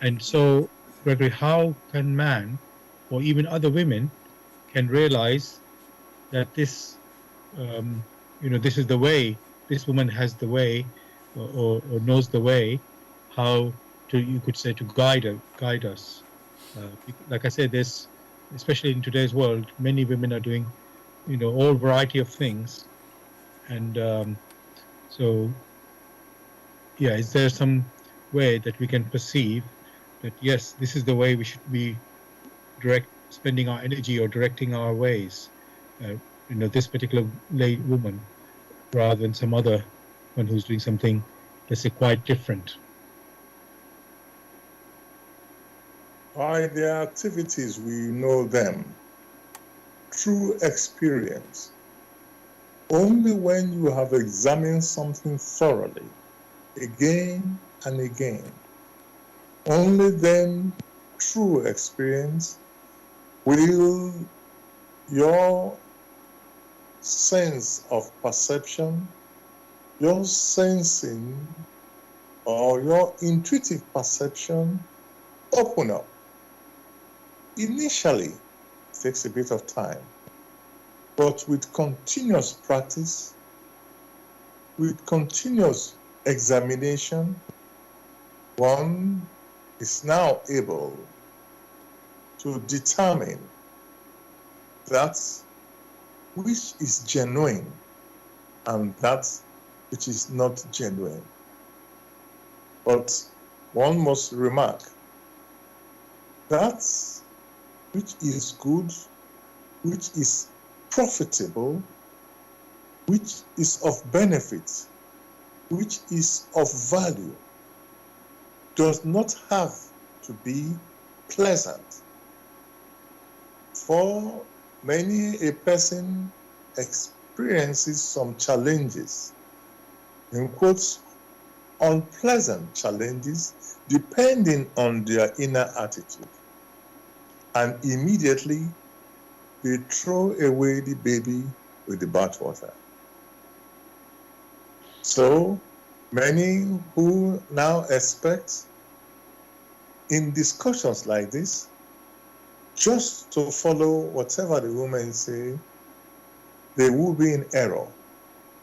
Speaker 1: And so, Gregory, how can man or even other women can realize that this this is the way, this woman has the way, or knows the way, how to, you could say, to guide us. Like I said, there's, especially in today's world, many women are doing, all variety of things, and so, yeah, is there some way that we can perceive that yes, this is the way we should be spending our energy or directing our ways? This particular woman, rather than some other one who's doing something, let's say, quite different.
Speaker 2: By their activities, we know them. True experience. Only when you have examined something thoroughly, again and again, only then true experience will your sense of perception, your sensing, or your intuitive perception open up. Initially, it takes a bit of time, but with continuous practice, with continuous examination, one is now able to determine that which is genuine and that which is not genuine. But one must remark that which is good, which is profitable, which is of benefit, which is of value, does not have to be pleasant. For many, a person experiences some challenges, in quotes, unpleasant challenges, depending on their inner attitude. And immediately, they throw away the baby with the bathwater. So many who now expect in discussions like this just to follow whatever the women say, they will be in error.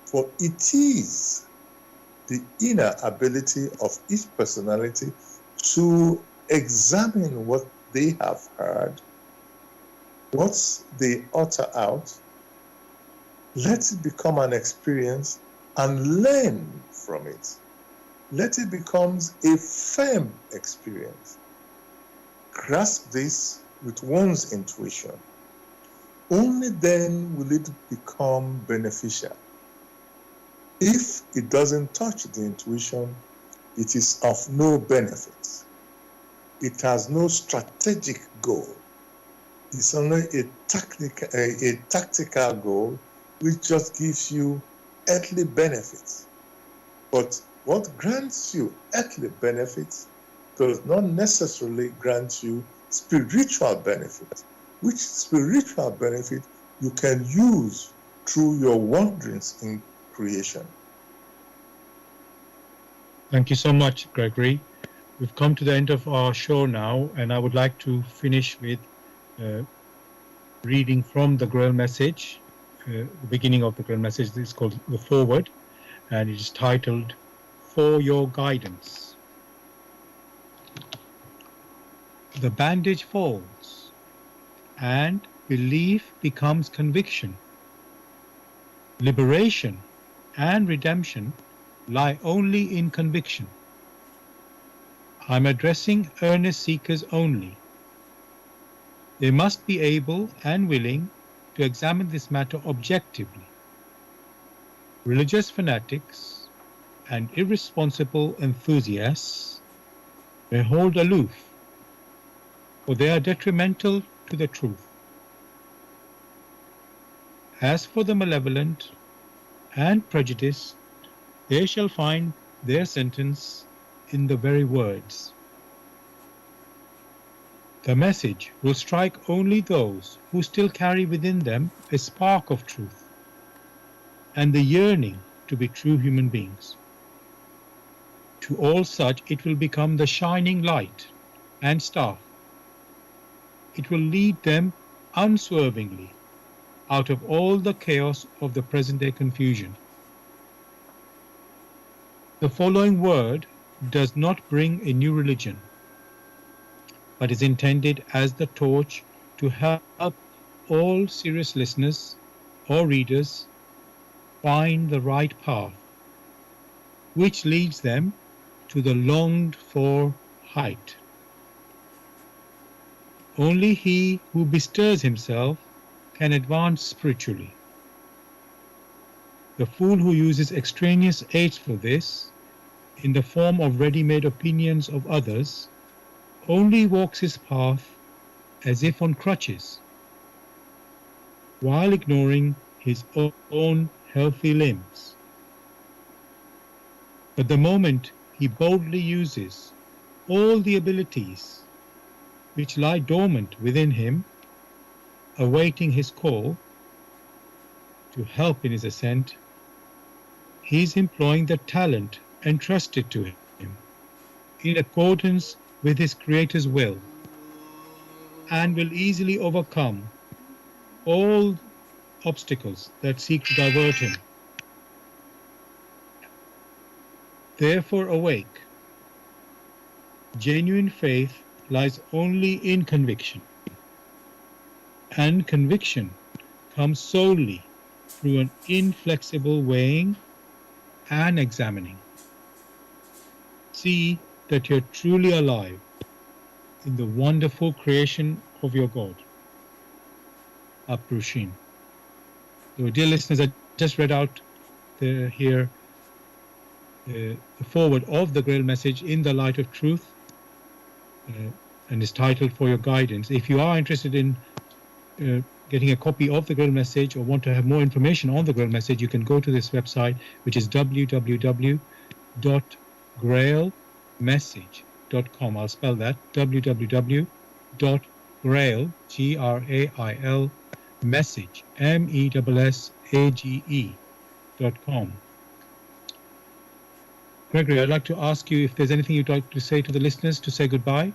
Speaker 2: For it is the inner ability of each personality to examine what they have heard, what they utter out, let it become an experience and learn from it. Let it become a firm experience. Grasp this with one's intuition. Only then will it become beneficial. If it doesn't touch the intuition, it is of no benefit. It has no strategic goal. It's only a tactical goal which just gives you earthly benefits. But what grants you earthly benefits does not necessarily grant you spiritual benefit, which spiritual benefit you can use through your wanderings in creation.
Speaker 1: Thank you so much, Gregory. We've come to the end of our show now, and I would like to finish with reading from the Grail message. The beginning of the Grail message is called the Forward, and it is titled, For Your Guidance. The bandage falls, and belief becomes conviction. Liberation and redemption lie only in conviction. I'm addressing earnest seekers only. They must be able and willing to examine this matter objectively. Religious fanatics and irresponsible enthusiasts may hold aloof, for they are detrimental to the truth. As for the malevolent and prejudiced, they shall find their sentence in the very words. The message will strike only those who still carry within them a spark of truth and the yearning to be true human beings. To all such it will become the shining light and staff. It will lead them unswervingly out of all the chaos of the present-day confusion. The following word does not bring a new religion, but is intended as the torch to help all serious listeners or readers find the right path, which leads them to the longed-for height. Only he who bestirs himself can advance spiritually. The fool who uses extraneous aids for this, in the form of ready-made opinions of others, only walks his path as if on crutches, while ignoring his own healthy limbs. But the moment he boldly uses all the abilities which lie dormant within him, awaiting his call to help in his ascent, he is employing the talent entrusted to him in accordance with his Creator's will, and will easily overcome all obstacles that seek to divert him. Therefore awake. Genuine faith lies only in conviction, and conviction comes solely through an inflexible weighing and examining. See that you're truly alive in the wonderful creation of your God. Aprushin. So, dear listeners, I just read out the forward of the Grail message in the light of truth, and is titled For Your Guidance. If you are interested in getting a copy of the Grail message or want to have more information on the Grail message, you can go to this website, which is www.grailmessage.com. I'll spell that, www.grail, Grail, message, message.com. Gregory, I'd like to ask you if there's anything you'd like to say to the listeners to say goodbye.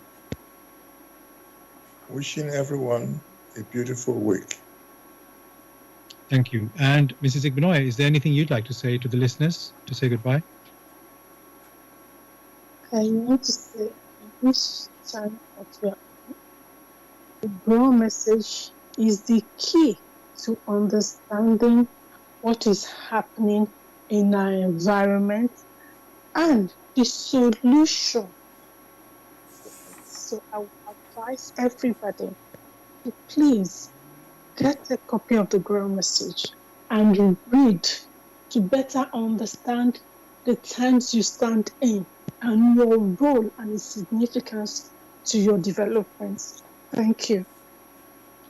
Speaker 2: Wishing everyone a beautiful week.
Speaker 1: Thank you. And Mrs. Igbinoya, is there anything you'd like to say to the listeners to say goodbye?
Speaker 3: I want to say this time that we are on, the Grail message is the key to understanding what is happening in our environment and the solution. So I would advise everybody to please get a copy of the Grail message and read to better understand the times you stand in and your role and its significance to your development. Thank you.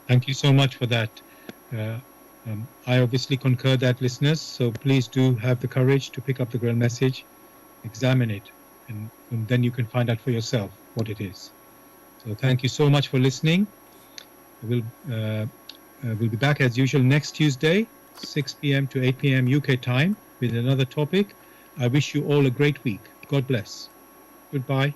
Speaker 1: Thank you so much for that. I obviously concur that, listeners, so please do have the courage to pick up the Grail message, examine it, and then you can find out for yourself what it is. So thank you so much for listening. We'll be back as usual next Tuesday, 6 p.m. to 8 p.m. UK time with another topic. I wish you all a great week. God bless. Goodbye.